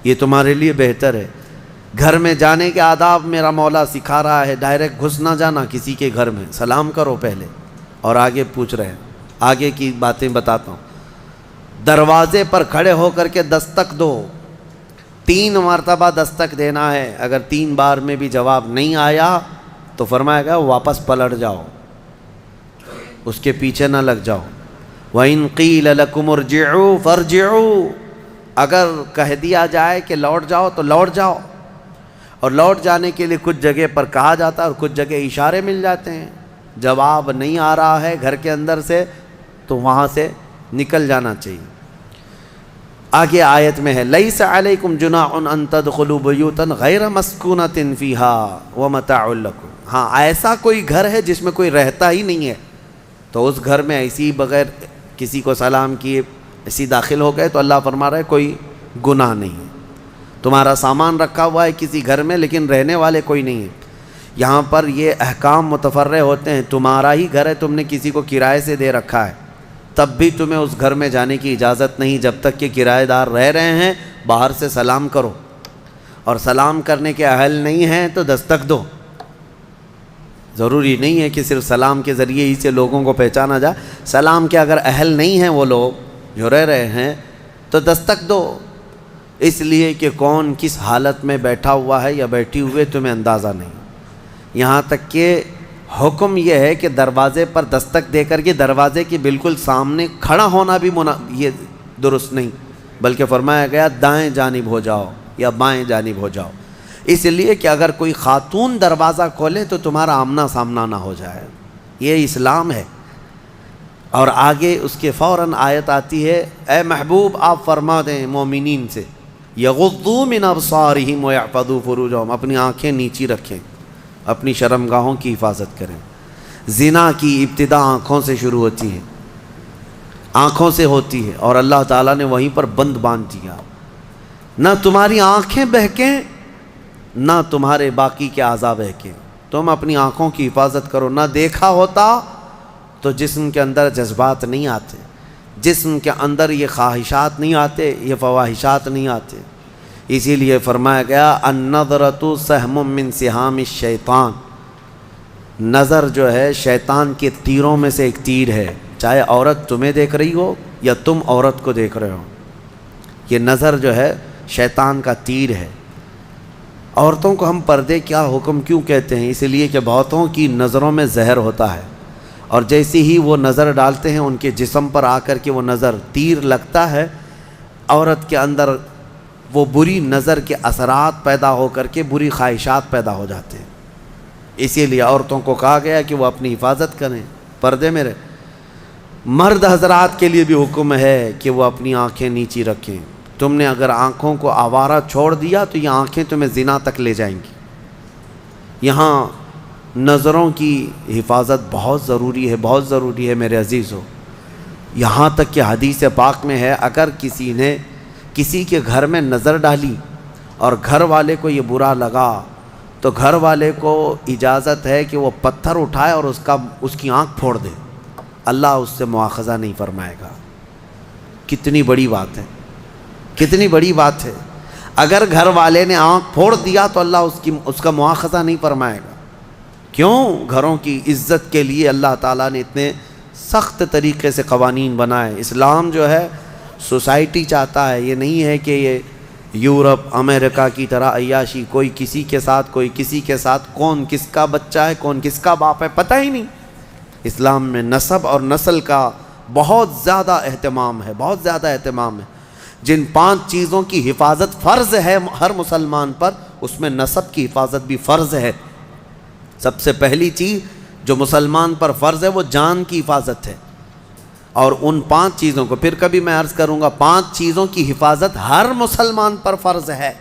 یہ تمہارے لیے بہتر ہے. گھر میں جانے کے آداب میرا مولا سکھا رہا ہے، ڈائریکٹ گھس نہ جانا کسی کے گھر میں، سلام کرو پہلے اور آگے پوچھ رہے ہیں. آگے کی باتیں بتاتا ہوں. دروازے پر کھڑے ہو کر کے دستک دو، 3 مرتبہ دستک دینا ہے. اگر 3 بار میں بھی جواب نہیں آیا تو فرمایا گیا واپس پلٹ جاؤ، اس کے پیچھے نہ لگ جاؤ. وَإِن قِيلَ لَكُمُ ارْجِعُوا فَارْجِعُوا، اگر کہہ دیا جائے کہ لوٹ جاؤ تو لوٹ جاؤ. اور لوٹ جانے کے لیے کچھ جگہ پر کہا جاتا ہے اور کچھ جگہ اشارے مل جاتے ہیں. جواب نہیں آ رہا ہے گھر کے اندر سے تو وہاں سے نکل جانا چاہیے. آگے آیت میں ہے لَيْسَ عَلَيْكُمْ جُنَاحٌ أَن تَدْخُلُوا بُيُوتًا غَيْرَ مَسْكُونَةٍ فِيهَا وَمَتَاعٌ لَكُمْ. ہاں ایسا کوئی گھر ہے جس میں کوئی رہتا ہی نہیں ہے تو اس گھر میں ایسی بغیر کسی کو سلام کیے ایسی داخل ہو گئے تو اللہ فرما رہا ہے کوئی گناہ نہیں ہے. تمہارا سامان رکھا ہوا ہے کسی گھر میں لیکن رہنے والے کوئی نہیں ہے. یہاں پر یہ احکام متفرع ہوتے ہیں. تمہارا ہی گھر ہے، تم نے کسی کو کرائے سے دے رکھا ہے، تب بھی تمہیں اس گھر میں جانے کی اجازت نہیں جب تک کہ کرایہ دار رہ رہے ہیں. باہر سے سلام کرو، اور سلام کرنے کے اہل نہیں ہیں تو دستک دو. ضروری نہیں ہے کہ صرف سلام کے ذریعے ہی سے لوگوں کو پہچانا جائے. سلام کے اگر اہل نہیں ہیں وہ لوگ جو رہ رہے ہیں تو دستک دو، اس لیے کہ کون کس حالت میں بیٹھا ہوا ہے یا بیٹھی ہوئے تمہیں اندازہ نہیں. یہاں تک کہ حکم یہ ہے کہ دروازے پر دستک دے کر کے دروازے کے بالکل سامنے کھڑا ہونا بھی یہ درست نہیں، بلکہ فرمایا گیا دائیں جانب ہو جاؤ یا بائیں جانب ہو جاؤ، اس لیے کہ اگر کوئی خاتون دروازہ کھولے تو تمہارا آمنا سامنا نہ ہو جائے. یہ اسلام ہے. اور آگے اس کے فوراً آیت آتی ہے اے محبوب آپ فرما دیں مومنین سے یغضوا من ابصارہم ویحفظوا فروجہم، اپنی آنکھیں نیچی رکھیں، اپنی شرمگاہوں کی حفاظت کریں. زنا کی ابتدا آنکھوں سے شروع ہوتی ہے، آنکھوں سے ہوتی ہے، اور اللہ تعالیٰ نے وہیں پر بند باندھ دیا. نہ تمہاری آنکھیں بہکیں نہ تمہارے باقی کے اعضاء بہکیں. تم اپنی آنکھوں کی حفاظت کرو. نہ دیکھا ہوتا تو جسم کے اندر جذبات نہیں آتے، جسم کے اندر یہ خواہشات نہیں آتے، یہ فواہشات نہیں آتے. اسی لیے فرمایا گیا النظرۃ سہم من سہام الشیطان، نظر جو ہے شیطان کے تیروں میں سے ایک تیر ہے. چاہے عورت تمہیں دیکھ رہی ہو یا تم عورت کو دیکھ رہے ہو، یہ نظر جو ہے شیطان کا تیر ہے. عورتوں کو ہم پردے کیا حکم کیوں کہتے ہیں؟ اس لیے کہ بہتوں کی نظروں میں زہر ہوتا ہے، اور جیسے ہی وہ نظر ڈالتے ہیں ان کے جسم پر آ کر کے وہ نظر تیر لگتا ہے، عورت کے اندر وہ بری نظر کے اثرات پیدا ہو کر کے بری خواہشات پیدا ہو جاتے ہیں۔ اسی لیے عورتوں کو کہا گیا کہ وہ اپنی حفاظت کریں، پردے میں رہیں۔ مرد حضرات کے لیے بھی حکم ہے کہ وہ اپنی آنکھیں نیچی رکھیں۔ تم نے اگر آنکھوں کو آوارہ چھوڑ دیا تو یہ آنکھیں تمہیں زنا تک لے جائیں گی۔ یہاں نظروں کی حفاظت بہت ضروری ہے، بہت ضروری ہے میرے عزیزو۔ یہاں تک کہ حدیث پاک میں ہے، اگر کسی نے کسی کے گھر میں نظر ڈالی اور گھر والے کو یہ برا لگا تو گھر والے کو اجازت ہے کہ وہ پتھر اٹھائے اور اس کی آنکھ پھوڑ دے، اللہ اس سے مواخذہ نہیں فرمائے گا۔ کتنی بڑی بات ہے، کتنی بڑی بات ہے۔ اگر گھر والے نے آنکھ پھوڑ دیا تو اللہ اس کا مواخذہ نہیں فرمائے گا۔ کیوں؟ گھروں کی عزت کے لیے اللہ تعالیٰ نے اتنے سخت طریقے سے قوانین بنائے۔ اسلام جو ہے سوسائٹی چاہتا ہے، یہ نہیں ہے کہ یہ یورپ امریکہ کی طرح عیاشی، کوئی کسی کے ساتھ کوئی کسی کے ساتھ، کون کس کا بچہ ہے کون کس کا باپ ہے پتہ ہی نہیں۔ اسلام میں نسب اور نسل کا بہت زیادہ اہتمام ہے، بہت زیادہ اہتمام ہے۔ جن 5 چیزوں کی حفاظت فرض ہے ہر مسلمان پر، اس میں نسب کی حفاظت بھی فرض ہے۔ سب سے پہلی چیز جو مسلمان پر فرض ہے وہ جان کی حفاظت ہے، اور ان 5 چیزوں کو پھر کبھی میں عرض کروں گا، 5 چیزوں کی حفاظت ہر مسلمان پر فرض ہے۔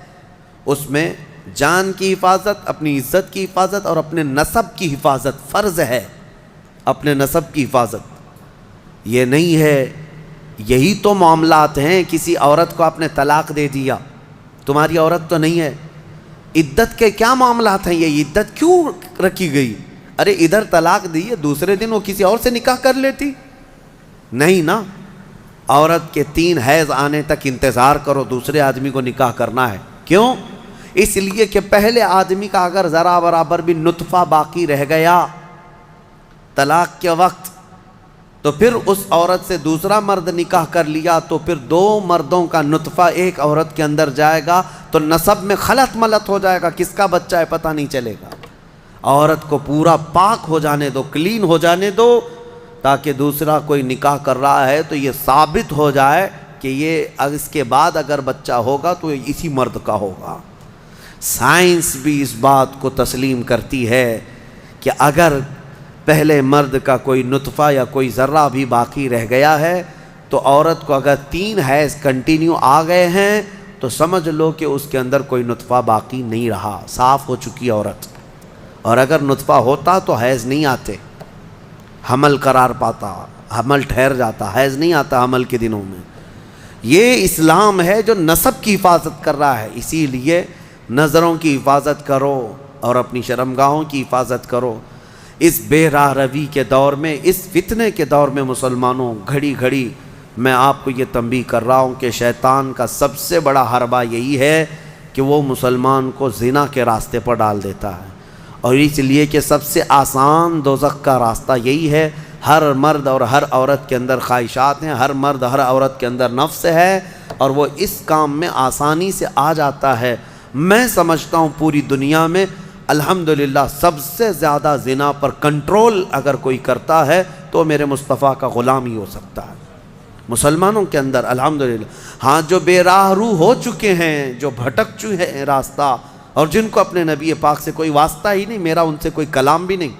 اس میں جان کی حفاظت، اپنی عزت کی حفاظت اور اپنے نسب کی حفاظت فرض ہے۔ اپنے نسب کی حفاظت یہ نہیں ہے، یہی تو معاملات ہیں۔ کسی عورت کو آپ نے طلاق دے دیا، تمہاری عورت تو نہیں ہے، عدت کے کیا معاملات ہیں؟ یہ عدت کیوں رکھی گئی؟ ارے ادھر طلاق دی ہے، دوسرے دن وہ کسی اور سے نکاح کر لیتی؟ نہیں نا، عورت کے 3 حیض آنے تک انتظار کرو، دوسرے آدمی کو نکاح کرنا ہے۔ کیوں؟ اس لیے کہ پہلے آدمی کا اگر ذرا برابر بھی نطفہ باقی رہ گیا طلاق کے وقت، تو پھر اس عورت سے دوسرا مرد نکاح کر لیا تو پھر 2 مردوں کا نطفہ ایک عورت کے اندر جائے گا تو نسب میں خلط ملط ہو جائے گا، کس کا بچہ ہے پتہ نہیں چلے گا۔ عورت کو پورا پاک ہو جانے دو، کلین ہو جانے دو، تاکہ دوسرا کوئی نکاح کر رہا ہے تو یہ ثابت ہو جائے کہ یہ اس کے بعد اگر بچہ ہوگا تو اسی مرد کا ہوگا۔ سائنس بھی اس بات کو تسلیم کرتی ہے کہ اگر پہلے مرد کا کوئی نطفہ یا کوئی ذرہ بھی باقی رہ گیا ہے تو عورت کو اگر 3 حیض کنٹینیو آ گئے ہیں تو سمجھ لو کہ اس کے اندر کوئی نطفہ باقی نہیں رہا، صاف ہو چکی عورت۔ اور اگر نطفہ ہوتا تو حیض نہیں آتے، حمل قرار پاتا، حمل ٹھہر جاتا، حیض نہیں آتا حمل کے دنوں میں۔ یہ اسلام ہے جو نسب کی حفاظت کر رہا ہے۔ اسی لیے نظروں کی حفاظت کرو اور اپنی شرمگاہوں کی حفاظت کرو۔ اس بے راہ روی کے دور میں، اس فتنے کے دور میں مسلمانوں، گھڑی گھڑی میں آپ کو یہ تنبیہ کر رہا ہوں کہ شیطان کا سب سے بڑا حربہ یہی ہے کہ وہ مسلمان کو زنا کے راستے پر ڈال دیتا ہے، اور اس لیے کہ سب سے آسان دوزخ کا راستہ یہی ہے۔ ہر مرد اور ہر عورت کے اندر خواہشات ہیں، ہر مرد ہر عورت کے اندر نفس ہے، اور وہ اس کام میں آسانی سے آ جاتا ہے۔ میں سمجھتا ہوں پوری دنیا میں الحمدللہ سب سے زیادہ زنا پر کنٹرول اگر کوئی کرتا ہے تو میرے مصطفیٰ کا غلام ہی ہو سکتا ہے مسلمانوں کے اندر، الحمدللہ۔ ہاں، جو بے راہ رو ہو چکے ہیں، جو بھٹک چکے ہیں راستہ، اور جن کو اپنے نبی پاک سے کوئی واسطہ ہی نہیں، میرا ان سے کوئی کلام بھی نہیں،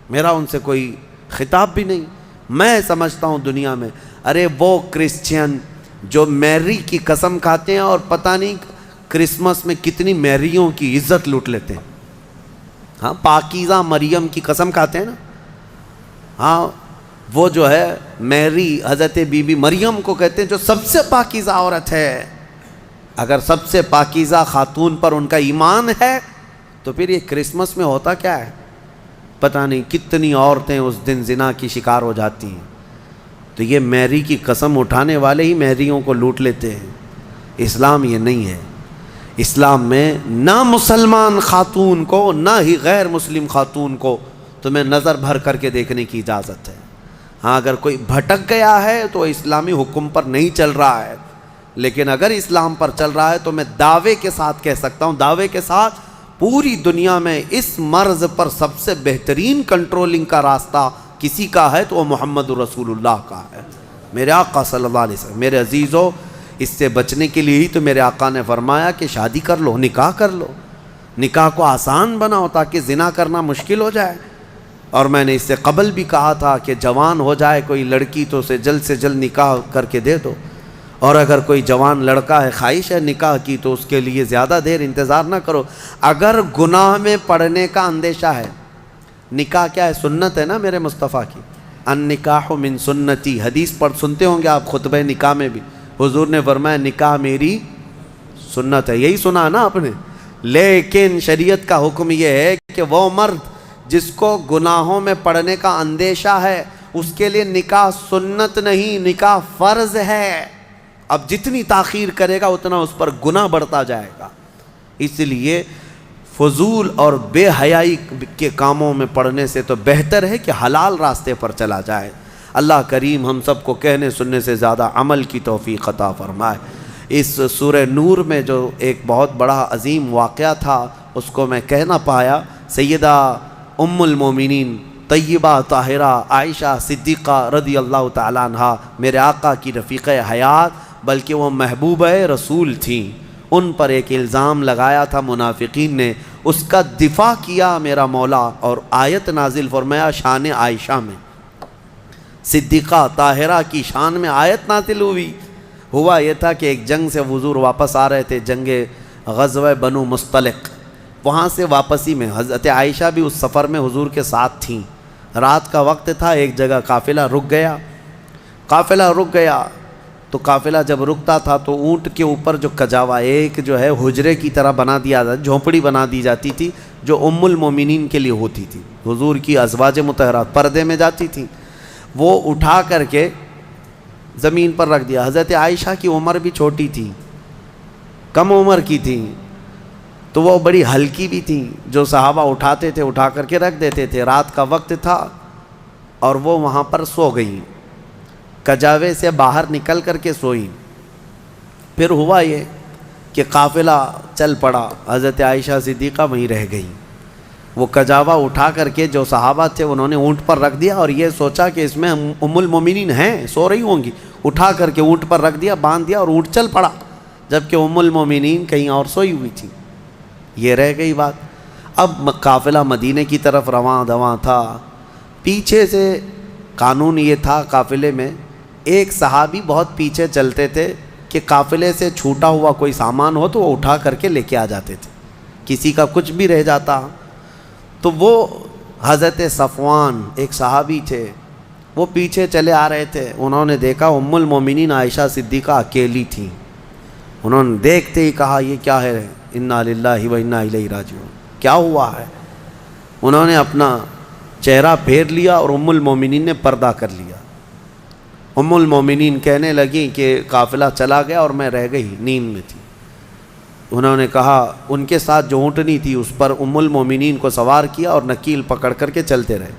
میرا ان سے کوئی خطاب بھی نہیں، میں سمجھتا ہوں دنیا میں، ارے وہ کرسچین جو میری کی قسم کھاتے ہیں اور پتہ نہیں کرسمس میں کتنی میریوں کی عزت لوٹ لیتے ہیں۔ ہاں، پاکیزہ مریم کی قسم کھاتے ہیں نا، ہاں وہ جو ہے میری حضرت بی بی مریم کو کہتے ہیں جو سب سے پاکیزہ عورت ہے۔ اگر سب سے پاکیزہ خاتون پر ان کا ایمان ہے تو پھر یہ کرسمس میں ہوتا کیا ہے؟ پتہ نہیں کتنی عورتیں اس دن زنا کی شکار ہو جاتی ہیں۔ تو یہ میری کی قسم اٹھانے والے ہی میریوں کو لوٹ لیتے ہیں۔ اسلام یہ نہیں ہے۔ اسلام میں نہ مسلمان خاتون کو نہ ہی غیر مسلم خاتون کو تمہیں نظر بھر کر کے دیکھنے کی اجازت ہے۔ ہاں، اگر کوئی بھٹک گیا ہے تو اسلامی حکم پر نہیں چل رہا ہے، لیکن اگر اسلام پر چل رہا ہے تو میں دعوے کے ساتھ کہہ سکتا ہوں، دعوے کے ساتھ، پوری دنیا میں اس مرض پر سب سے بہترین کنٹرولنگ کا راستہ کسی کا ہے تو وہ محمد رسول اللہ کا ہے، میرے آقا صلی اللہ علیہ وسلم۔ میرے عزیزو، اس سے بچنے کے لیے ہی تو میرے آقا نے فرمایا کہ شادی کر لو، نکاح کر لو، نکاح کو آسان بناؤ تاکہ زنا کرنا مشکل ہو جائے۔ اور میں نے اس سے قبل بھی کہا تھا کہ جوان ہو جائے کوئی لڑکی تو اسے جلد سے جلد نکاح کر کے دے دو، اور اگر کوئی جوان لڑکا ہے خواہش ہے نکاح کی تو اس کے لیے زیادہ دیر انتظار نہ کرو۔ اگر گناہ میں پڑنے کا اندیشہ ہے، نکاح کیا ہے؟ سنت ہے نا میرے مصطفیٰ کی، النکاح من سنتی، حدیث پڑھ سنتے ہوں گے آپ خطبہ نکاح میں بھی، حضور نے فرمایا نکاح میری سنت ہے، یہی سنا نا آپ نے۔ لیکن شریعت کا حکم یہ ہے کہ وہ مرد جس کو گناہوں میں پڑنے کا اندیشہ ہے اس کے لیے نکاح سنت نہیں، نکاح فرض ہے۔ اب جتنی تاخیر کرے گا اتنا اس پر گناہ بڑھتا جائے گا، اس لیے فضول اور بے حیائی کے کاموں میں پڑنے سے تو بہتر ہے کہ حلال راستے پر چلا جائے۔ اللہ کریم ہم سب کو کہنے سننے سے زیادہ عمل کی توفیق عطا فرمائے۔ اس سورہ نور میں جو ایک بہت بڑا عظیم واقعہ تھا اس کو میں کہہ نہ پایا، سیدہ ام المومنین طیبہ طاہرہ عائشہ صدیقہ رضی اللہ تعالیٰ عنہ میرے آقا کی رفیقہ حیات بلکہ وہ محبوبہ رسول تھیں، ان پر ایک الزام لگایا تھا منافقین نے، اس کا دفاع کیا میرا مولا اور آیت نازل فرمایا شان عائشہ میں، صدیقہ طاہرہ کی شان میں آیت نازل ہوئی۔ ہوا یہ تھا کہ ایک جنگ سے حضور واپس آ رہے تھے، جنگ غزوہ بنو مصطلق، وہاں سے واپسی میں حضرت عائشہ بھی اس سفر میں حضور کے ساتھ تھیں۔ رات کا وقت تھا، ایک جگہ قافلہ رک گیا تو قافلہ جب رکتا تھا تو اونٹ کے اوپر جو کجاوا ایک جو ہے حجرے کی طرح بنا دیا جاتا، جھونپڑی بنا دی جاتی تھی جو ام المومنین کے لیے ہوتی تھی، حضور کی ازواج مطہرات پردے میں جاتی تھیں، وہ اٹھا کر کے زمین پر رکھ دیا۔ حضرت عائشہ کی عمر بھی چھوٹی تھی، کم عمر کی تھی، تو وہ بڑی ہلکی بھی تھی، جو صحابہ اٹھاتے تھے اٹھا کر کے رکھ دیتے تھے۔ رات کا وقت تھا اور وہ وہاں پر سو گئیں، کجاوے سے باہر نکل کر کے سوئیں۔ پھر ہوا یہ کہ قافلہ چل پڑا، حضرت عائشہ صدیقہ وہیں رہ گئیں۔ وہ کجاوا اٹھا کر کے جو صحابہ تھے انہوں نے اونٹ پر رکھ دیا اور یہ سوچا کہ اس میں ام المومنین ہیں، سو رہی ہوں گی، اٹھا کر کے اونٹ پر رکھ دیا، باندھ دیا اور اونٹ چل پڑا، جبکہ ام المومنین کہیں اور سوئی ہوئی تھی۔ یہ رہ گئی بات۔ اب قافلہ مدینہ کی طرف رواں دواں تھا، پیچھے سے قانون یہ تھا قافلے میں ایک صحابی بہت پیچھے چلتے تھے کہ قافلے سے چھوٹا ہوا کوئی سامان ہو تو وہ اٹھا کر کے لے کے آ جاتے تھے، کسی کا کچھ بھی رہ جاتا تو وہ حضرت صفوان ایک صحابی تھے، وہ پیچھے چلے آ رہے تھے، انہوں نے دیکھا ام المومنین عائشہ صدیقہ اکیلی تھیں، انہوں نے دیکھتے ہی کہا یہ کیا ہے، انا للہ و انا الیہ راجعون، کیا ہوا ہے؟ انہوں نے اپنا چہرہ پھیر لیا اور ام المومنین نے پردہ کر لیا۔ ام المومنین کہنے لگیں کہ قافلہ چلا گیا اور میں رہ گئی، نیند میں تھی۔ انہوں نے کہا ان کے ساتھ جو اونٹنی تھی اس پر ام المومنین کو سوار کیا اور نکیل پکڑ کر کے چلتے رہے۔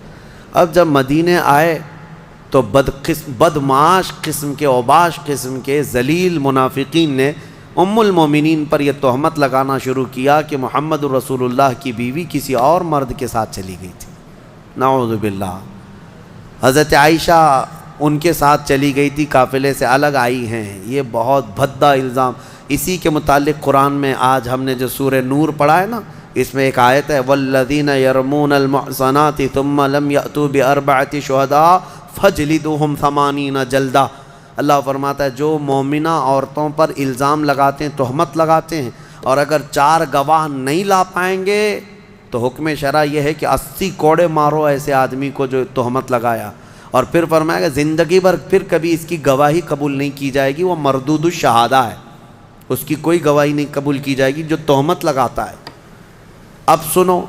اب جب مدینے آئے تو بدمعاش قسم کے اوباش قسم کے ذلیل منافقین نے ام المومنین پر یہ تہمت لگانا شروع کیا کہ محمد رسول اللہ کی بیوی کسی اور مرد کے ساتھ چلی گئی تھی، نعوذ باللہ۔ حضرت عائشہ ان کے ساتھ چلی گئی تھی، قافلے سے الگ آئی ہیں، یہ بہت بھدا الزام۔ اسی کے متعلق قرآن میں آج ہم نے جو سورہ نور پڑھا ہے نا، اس میں ایک آیت ہے والذین یرمون المحصنات ثم لم یأتوا باربعۃ شہداء فجلدوہم 80 جلدہ۔ اللہ فرماتا ہے جو مومنہ عورتوں پر الزام لگاتے ہیں، تہمت لگاتے ہیں، اور اگر 4 گواہ نہیں لا پائیں گے تو حکم شرع یہ ہے کہ 80 کوڑے مارو ایسے آدمی کو جو تہمت لگایا۔ اور پھر فرمایا کہ زندگی بھر پھر کبھی اس کی گواہی قبول نہیں کی جائے گی، وہ مردود الشہادہ ہے، اس کی کوئی گواہی نہیں قبول کی جائے گی جو تہمت لگاتا ہے۔ اب سنو،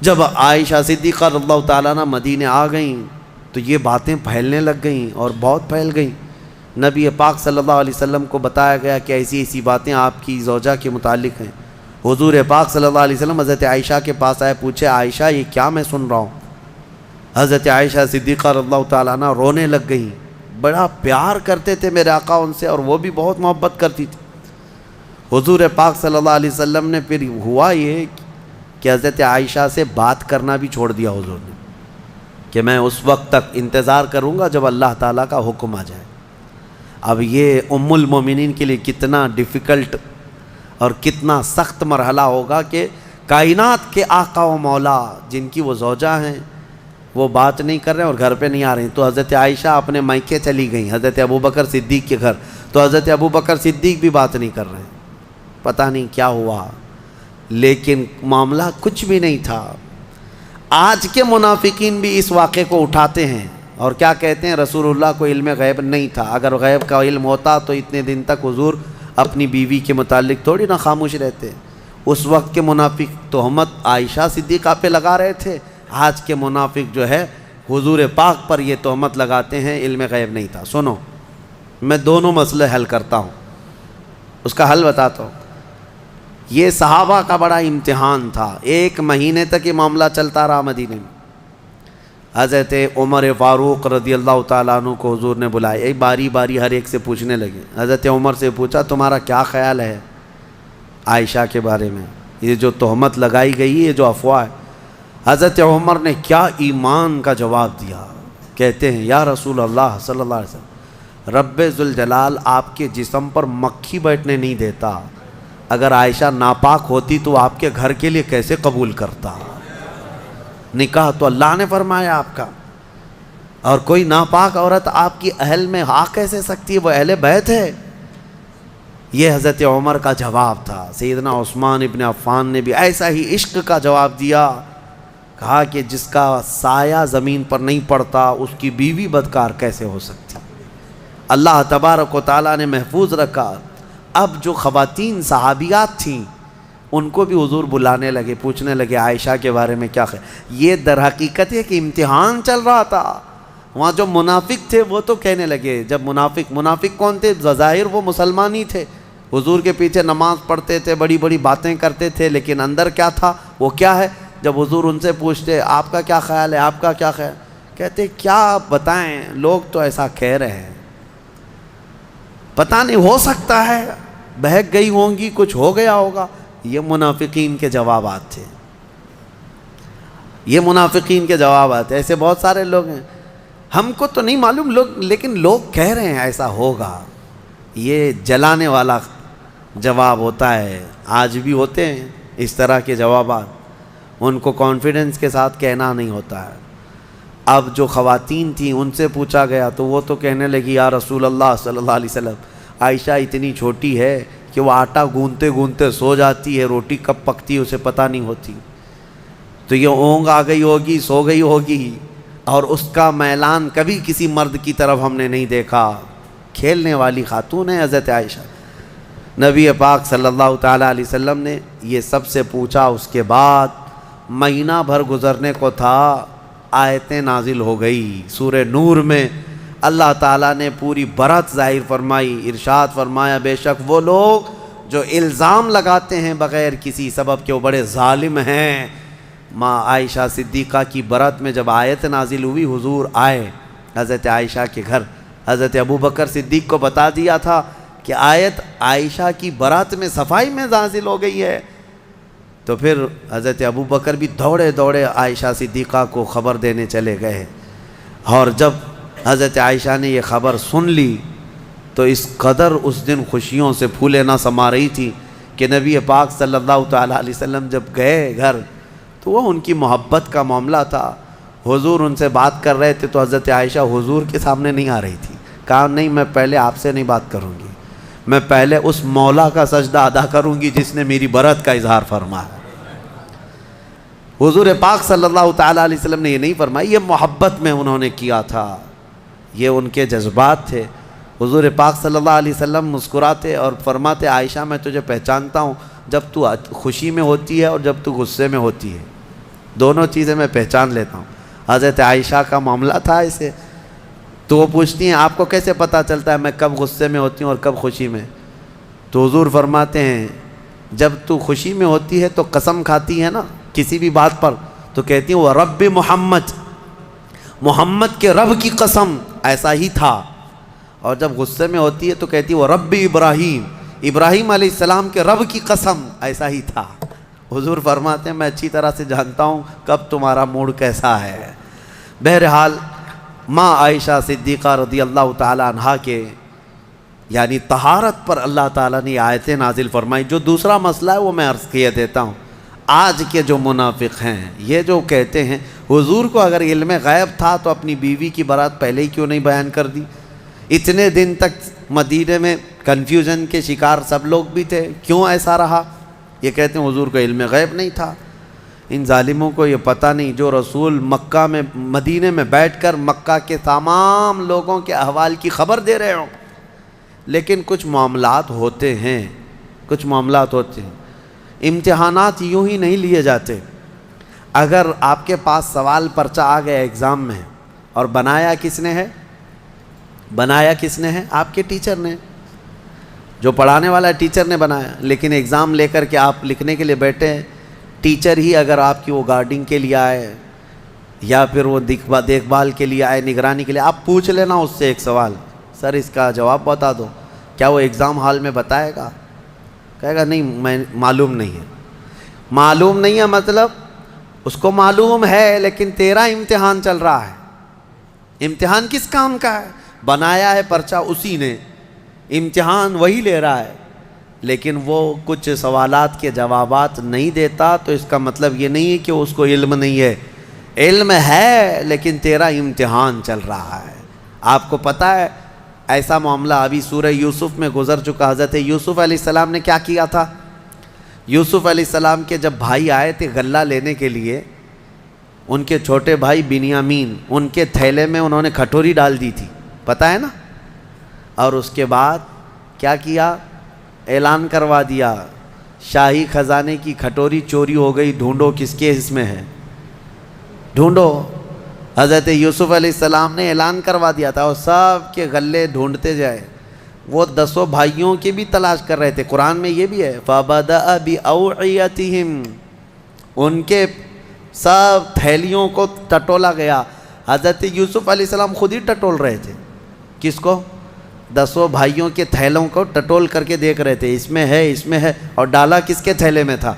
جب عائشہ صدیقہ رضی اللہ تعالیٰ عنہ مدینے آ گئیں تو یہ باتیں پھیلنے لگ گئیں اور بہت پھیل گئیں۔ نبی پاک صلی اللہ علیہ وسلم کو بتایا گیا کہ ایسی ایسی باتیں آپ کی زوجہ کے متعلق ہیں۔ حضور پاک صلی اللہ علیہ وسلم حضرت عائشہ کے پاس آئے، پوچھے عائشہ یہ کیا میں سن رہا ہوں؟ حضرت عائشہ صدیقہ رضی اللہ تعالیٰ عنہ رونے لگ گئیں، بڑا پیار کرتے تھے میرے آقا ان سے، اور وہ بھی بہت محبت کرتی تھی۔ حضور پاک صلی اللہ علیہ وسلم نے پھر ہوا یہ کہ حضرت عائشہ سے بات کرنا بھی چھوڑ دیا حضور نے، کہ میں اس وقت تک انتظار کروں گا جب اللہ تعالیٰ کا حکم آ جائے۔ اب یہ ام المومنین کے لیے کتنا ڈیفیکلٹ اور کتنا سخت مرحلہ ہوگا کہ کائنات کے آقا و مولا جن کی وہ زوجہ ہیں وہ بات نہیں کر رہے ہیں اور گھر پہ نہیں آ رہے ہیں۔ تو حضرت عائشہ اپنے مائکے چلی گئیں حضرت ابوبکر صدیق کے گھر، تو حضرت ابوبکر صدیق بھی بات نہیں کر رہے ہیں۔ پتہ نہیں کیا ہوا، لیکن معاملہ کچھ بھی نہیں تھا۔ آج کے منافقین بھی اس واقعے کو اٹھاتے ہیں اور کیا کہتے ہیں، رسول اللہ کو علم غیب نہیں تھا، اگر غیب کا علم ہوتا تو اتنے دن تک حضور اپنی بیوی کے متعلق تھوڑی نہ خاموش رہتے۔ اس وقت کے منافق تہمت عائشہ صدیقہ پہ لگا رہے تھے، آج کے منافق جو ہے حضور پاک پر یہ تہمت لگاتے ہیں علم غیب نہیں تھا۔ سنو، میں دونوں مسئلے حل کرتا ہوں، اس کا حل بتاتا ہوں۔ یہ صحابہ کا بڑا امتحان تھا، 1 مہینے تک یہ معاملہ چلتا رہا مدینے میں۔ حضرت عمر فاروق رضی اللہ تعالیٰ عنہ کو حضور نے بلایا، ایک باری باری ہر ایک سے پوچھنے لگے۔ حضرت عمر سے پوچھا تمہارا کیا خیال ہے عائشہ کے بارے میں، یہ جو تہمت لگائی گئی ہے، جو افواہ ہے۔ حضرت عمر نے کیا ایمان کا جواب دیا، کہتے ہیں یا رسول اللہ صلی اللہ علیہ وسلم، رب ذوالجلال آپ کے جسم پر مکھی بیٹھنے نہیں دیتا، اگر عائشہ ناپاک ہوتی تو آپ کے گھر کے لیے کیسے قبول کرتا؟ نکاح تو اللہ نے فرمایا آپ کا، اور کوئی ناپاک عورت آپ کی اہل میں آ کیسے سکتی ہے، وہ اہل بیت ہے۔ یہ حضرت عمر کا جواب تھا۔ سیدنا عثمان ابن عفان نے بھی ایسا ہی عشق کا جواب دیا، کہا کہ جس کا سایہ زمین پر نہیں پڑتا اس کی بیوی بدکار کیسے ہو سکتی؟ اللہ تبارک و تعالیٰ نے محفوظ رکھا۔ اب جو خواتین صحابیات تھیں ان کو بھی حضور بلانے لگے، پوچھنے لگے عائشہ کے بارے میں کیا خیال۔ یہ در حقیقت ہے کہ امتحان چل رہا تھا۔ وہاں جو منافق تھے وہ تو کہنے لگے، جب منافق کون تھے؟ بظاہر وہ مسلمان ہی تھے، حضور کے پیچھے نماز پڑھتے تھے، بڑی بڑی باتیں کرتے تھے، لیکن اندر کیا تھا وہ کیا ہے؟ جب حضور ان سے پوچھتے آپ کا کیا خیال ہے، آپ کا کیا خیال، کہتے کیا بتائیں، لوگ تو ایسا کہہ رہے ہیں، پتہ نہیں، ہو سکتا ہے بہک گئی ہوں گی، کچھ ہو گیا ہوگا۔ یہ منافقین کے جوابات تھے، یہ منافقین کے جوابات۔ ایسے بہت سارے لوگ ہیں، ہم کو تو نہیں معلوم لوگ، لیکن لوگ کہہ رہے ہیں ایسا ہوگا۔ یہ جلانے والا جواب ہوتا ہے، آج بھی ہوتے ہیں اس طرح کے جوابات، ان کو کانفیڈنس کے ساتھ کہنا نہیں ہوتا ہے۔ اب جو خواتین تھیں ان سے پوچھا گیا تو وہ تو کہنے لگی یا رسول اللہ صلی اللہ علیہ وسلم، عائشہ اتنی چھوٹی ہے کہ وہ آٹا گوندتے گوندتے سو جاتی ہے، روٹی کب پکتی ہے اسے پتہ نہیں ہوتی، تو یہ اونگ آ گئی ہوگی، سو گئی ہوگی، اور اس کا میلان کبھی کسی مرد کی طرف ہم نے نہیں دیکھا۔ کھیلنے والی خاتون ہے حضرت عائشہ۔ نبی پاک صلی اللہ تعالیٰ علیہ وسلم نے یہ سب سے پوچھا، اس کے بعد مہینہ بھر گزرنے کو تھا، آیتیں نازل ہو گئی۔ سورہ نور میں اللہ تعالیٰ نے پوری برات ظاہر فرمائی، ارشاد فرمایا بے شک وہ لوگ جو الزام لگاتے ہیں بغیر کسی سبب کے وہ بڑے ظالم ہیں۔ ماں عائشہ صدیقہ کی برات میں جب آیت نازل ہوئی، حضور آئے حضرت عائشہ کے گھر، حضرت ابوبکر صدیق کو بتا دیا تھا کہ آیت عائشہ کی برات میں صفائی میں نازل ہو گئی ہے، تو پھر حضرت ابوبکر بھی دوڑے دوڑے عائشہ صدیقہ کو خبر دینے چلے گئے، اور جب حضرت عائشہ نے یہ خبر سن لی تو اس قدر اس دن خوشیوں سے پھولے نہ سما رہی تھی کہ نبی پاک صلی اللہ تعالیٰ علیہ وسلم جب گئے گھر تو وہ ان کی محبت کا معاملہ تھا۔ حضور ان سے بات کر رہے تھے تو حضرت عائشہ حضور کے سامنے نہیں آ رہی تھی، کہا نہیں میں پہلے آپ سے نہیں بات کروں گی، میں پہلے اس مولا کا سجدہ ادا کروں گی جس نے میری برات کا اظہار فرمایا۔ حضور پاک صلی اللہ تعالیٰ علیہ وسلم نے یہ نہیں فرمایا، یہ محبت میں انہوں نے کیا تھا، یہ ان کے جذبات تھے۔ حضور پاک صلی اللہ علیہ وسلم مسکراتے اور فرماتے عائشہ میں تجھے پہچانتا ہوں جب تو خوشی میں ہوتی ہے اور جب تو غصے میں ہوتی ہے، دونوں چیزیں میں پہچان لیتا ہوں۔ حضرت عائشہ کا معاملہ تھا اسے، تو وہ پوچھتی ہیں آپ کو کیسے پتہ چلتا ہے میں کب غصے میں ہوتی ہوں اور کب خوشی میں؟ تو حضور فرماتے ہیں جب تو خوشی میں ہوتی ہے تو قسم کھاتی ہے نا کسی بھی بات پر، تو کہتی ہیں وہ رب محمد، محمد کے رب کی قسم، ایسا ہی تھا اور جب غصے میں ہوتی ہے تو کہتی ہے وہ رب ابراہیم، ابراہیم علیہ السلام کے رب کی قسم ایسا ہی تھا۔ حضور فرماتے ہیں میں اچھی طرح سے جانتا ہوں کب تمہارا موڈ کیسا ہے۔ بہرحال ماں عائشہ صدیقہ رضی اللہ تعالی عنہا کے یعنی طہارت پر اللہ تعالیٰ نے آیتیں نازل فرمائی۔ جو دوسرا مسئلہ ہے وہ میں عرض کیے دیتا ہوں۔ آج کے جو منافق ہیں یہ جو کہتے ہیں حضور کو اگر علم غیب تھا تو اپنی بیوی کی برات پہلے ہی کیوں نہیں بیان کر دی؟ اتنے دن تک مدینے میں کنفیوژن کے شکار سب لوگ بھی تھے، کیوں ایسا رہا؟ یہ کہتے ہیں حضور کو علم غیب نہیں تھا۔ ان ظالموں کو یہ پتہ نہیں جو رسول مکہ میں مدینے میں بیٹھ کر مکہ کے تمام لوگوں کے احوال کی خبر دے رہے ہوں، لیکن کچھ معاملات ہوتے ہیں، کچھ معاملات ہوتے ہیں۔ امتحانات یوں ہی نہیں لیے جاتے۔ اگر آپ کے پاس سوال پرچہ آ گیا ایگزام میں اور بنایا کس نے ہے؟ بنایا کس نے ہے؟ آپ کے ٹیچر نے، جو پڑھانے والا ٹیچر نے بنایا، لیکن ایگزام لے کر کے آپ لکھنے کے لیے بیٹھے ہیں۔ ٹیچر ہی اگر آپ کی وہ گارڈنگ کے لیے آئے یا پھر وہ دیکھ بھال کے لیے آئے، نگرانی کے لیے، آپ پوچھ لینا اس سے ایک سوال، سر اس کا جواب بتا دو، کیا وہ ایگزام ہال میں بتائے گا؟ کہے گا نہیں میں معلوم نہیں ہے۔ معلوم نہیں ہے مطلب اس کو معلوم ہے لیکن تیرا امتحان چل رہا ہے۔ امتحان کس کام کا ہے؟ بنایا ہے پرچہ اسی نے، امتحان وہی لے رہا ہے، لیکن وہ کچھ سوالات کے جوابات نہیں دیتا تو اس کا مطلب یہ نہیں ہے کہ اس کو علم نہیں ہے۔ علم ہے لیکن تیرا امتحان چل رہا ہے۔ آپ کو پتہ ہے ایسا معاملہ ابھی سورہ یوسف میں گزر چکا۔ حضرت یوسف علیہ السلام نے کیا کیا تھا؟ یوسف علیہ السلام کے جب بھائی آئے تھے غلہ لینے کے لیے، ان کے چھوٹے بھائی بنیامین، ان کے تھیلے میں انہوں نے کھٹوری ڈال دی تھی، پتہ ہے نا؟ اور اس کے بعد کیا کیا؟ اعلان کروا دیا شاہی خزانے کی کھٹوری چوری ہو گئی، ڈھونڈو کس کے اس میں ہے، ڈھونڈو۔ حضرت یوسف علیہ السلام نے اعلان کروا دیا تھا اور سب کے غلے ڈھونڈتے جائے۔ وہ 10 بھائیوں کی بھی تلاش کر رہے تھے۔ قرآن میں یہ بھی ہے فَبَدَأَ بِأَوْعِيَتِهِمْ، ان کے سب تھیلیوں کو ٹٹولا گیا۔ حضرت یوسف علیہ السلام خود ہی ٹٹول رہے تھے۔ کس کو؟ 10 بھائیوں کے تھیلوں کو ٹٹول کر کے دیکھ رہے تھے، اس میں ہے، اس میں ہے، اور ڈالا کس کے تھیلے میں تھا؟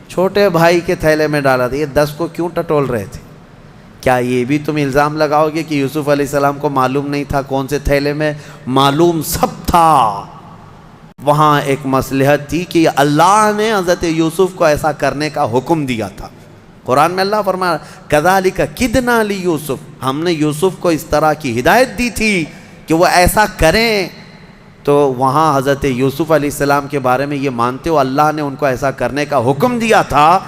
چھوٹے بھائی کے تھیلے میں ڈالا تھا۔ یہ 10 کو کیوں ٹٹول رہے تھے؟ کیا یہ بھی تم الزام لگاؤ گے کہ یوسف علیہ السلام کو معلوم نہیں تھا کون سے تھیلے میں؟ معلوم سب تھا۔ وہاں ایک مصلحت تھی کہ اللہ نے حضرت یوسف کو ایسا کرنے کا حکم دیا تھا۔ قرآن میں اللہ فرمایا کذالک کدنا لیوسف، ہم نے یوسف کو اس طرح کی ہدایت دی تھی کہ وہ ایسا کریں۔ تو وہاں حضرت یوسف علیہ السلام کے بارے میں یہ مانتے ہو اللہ نے ان کو ایسا کرنے کا حکم دیا تھا،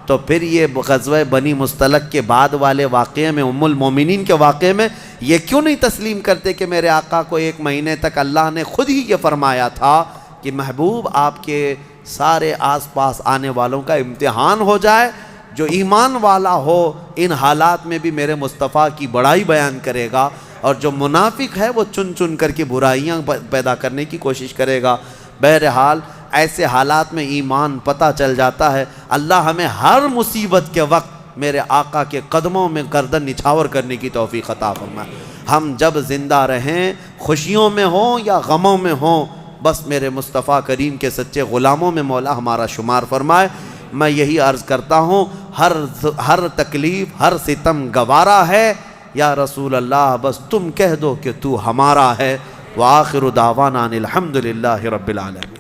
تو پھر یہ غزوہ بنی مصطلق کے بعد والے واقعے میں، ام المومنین کے واقعے میں یہ کیوں نہیں تسلیم کرتے کہ میرے آقا کو 1 مہینے تک اللہ نے خود ہی یہ فرمایا تھا کہ محبوب آپ کے سارے آس پاس آنے والوں کا امتحان ہو جائے، جو ایمان والا ہو ان حالات میں بھی میرے مصطفیٰ کی بڑائی بیان کرے گا، اور جو منافق ہے وہ چن چن کر کے برائیاں پیدا کرنے کی کوشش کرے گا۔ بہرحال ایسے حالات میں ایمان پتہ چل جاتا ہے۔ اللہ ہمیں ہر مصیبت کے وقت میرے آقا کے قدموں میں گردن نچھاور کرنے کی توفیق عطا فرمائے۔ ہم جب زندہ رہیں، خوشیوں میں ہوں یا غموں میں ہوں، بس میرے مصطفیٰ کریم کے سچے غلاموں میں مولا ہمارا شمار فرمائے۔ میں یہی عرض کرتا ہوں، ہر تکلیف، ہر ستم گوارا ہے، یا رسول اللہ بس تم کہہ دو کہ تو ہمارا ہے۔ وآخر دعوانا الحمدللہ رب العالمین۔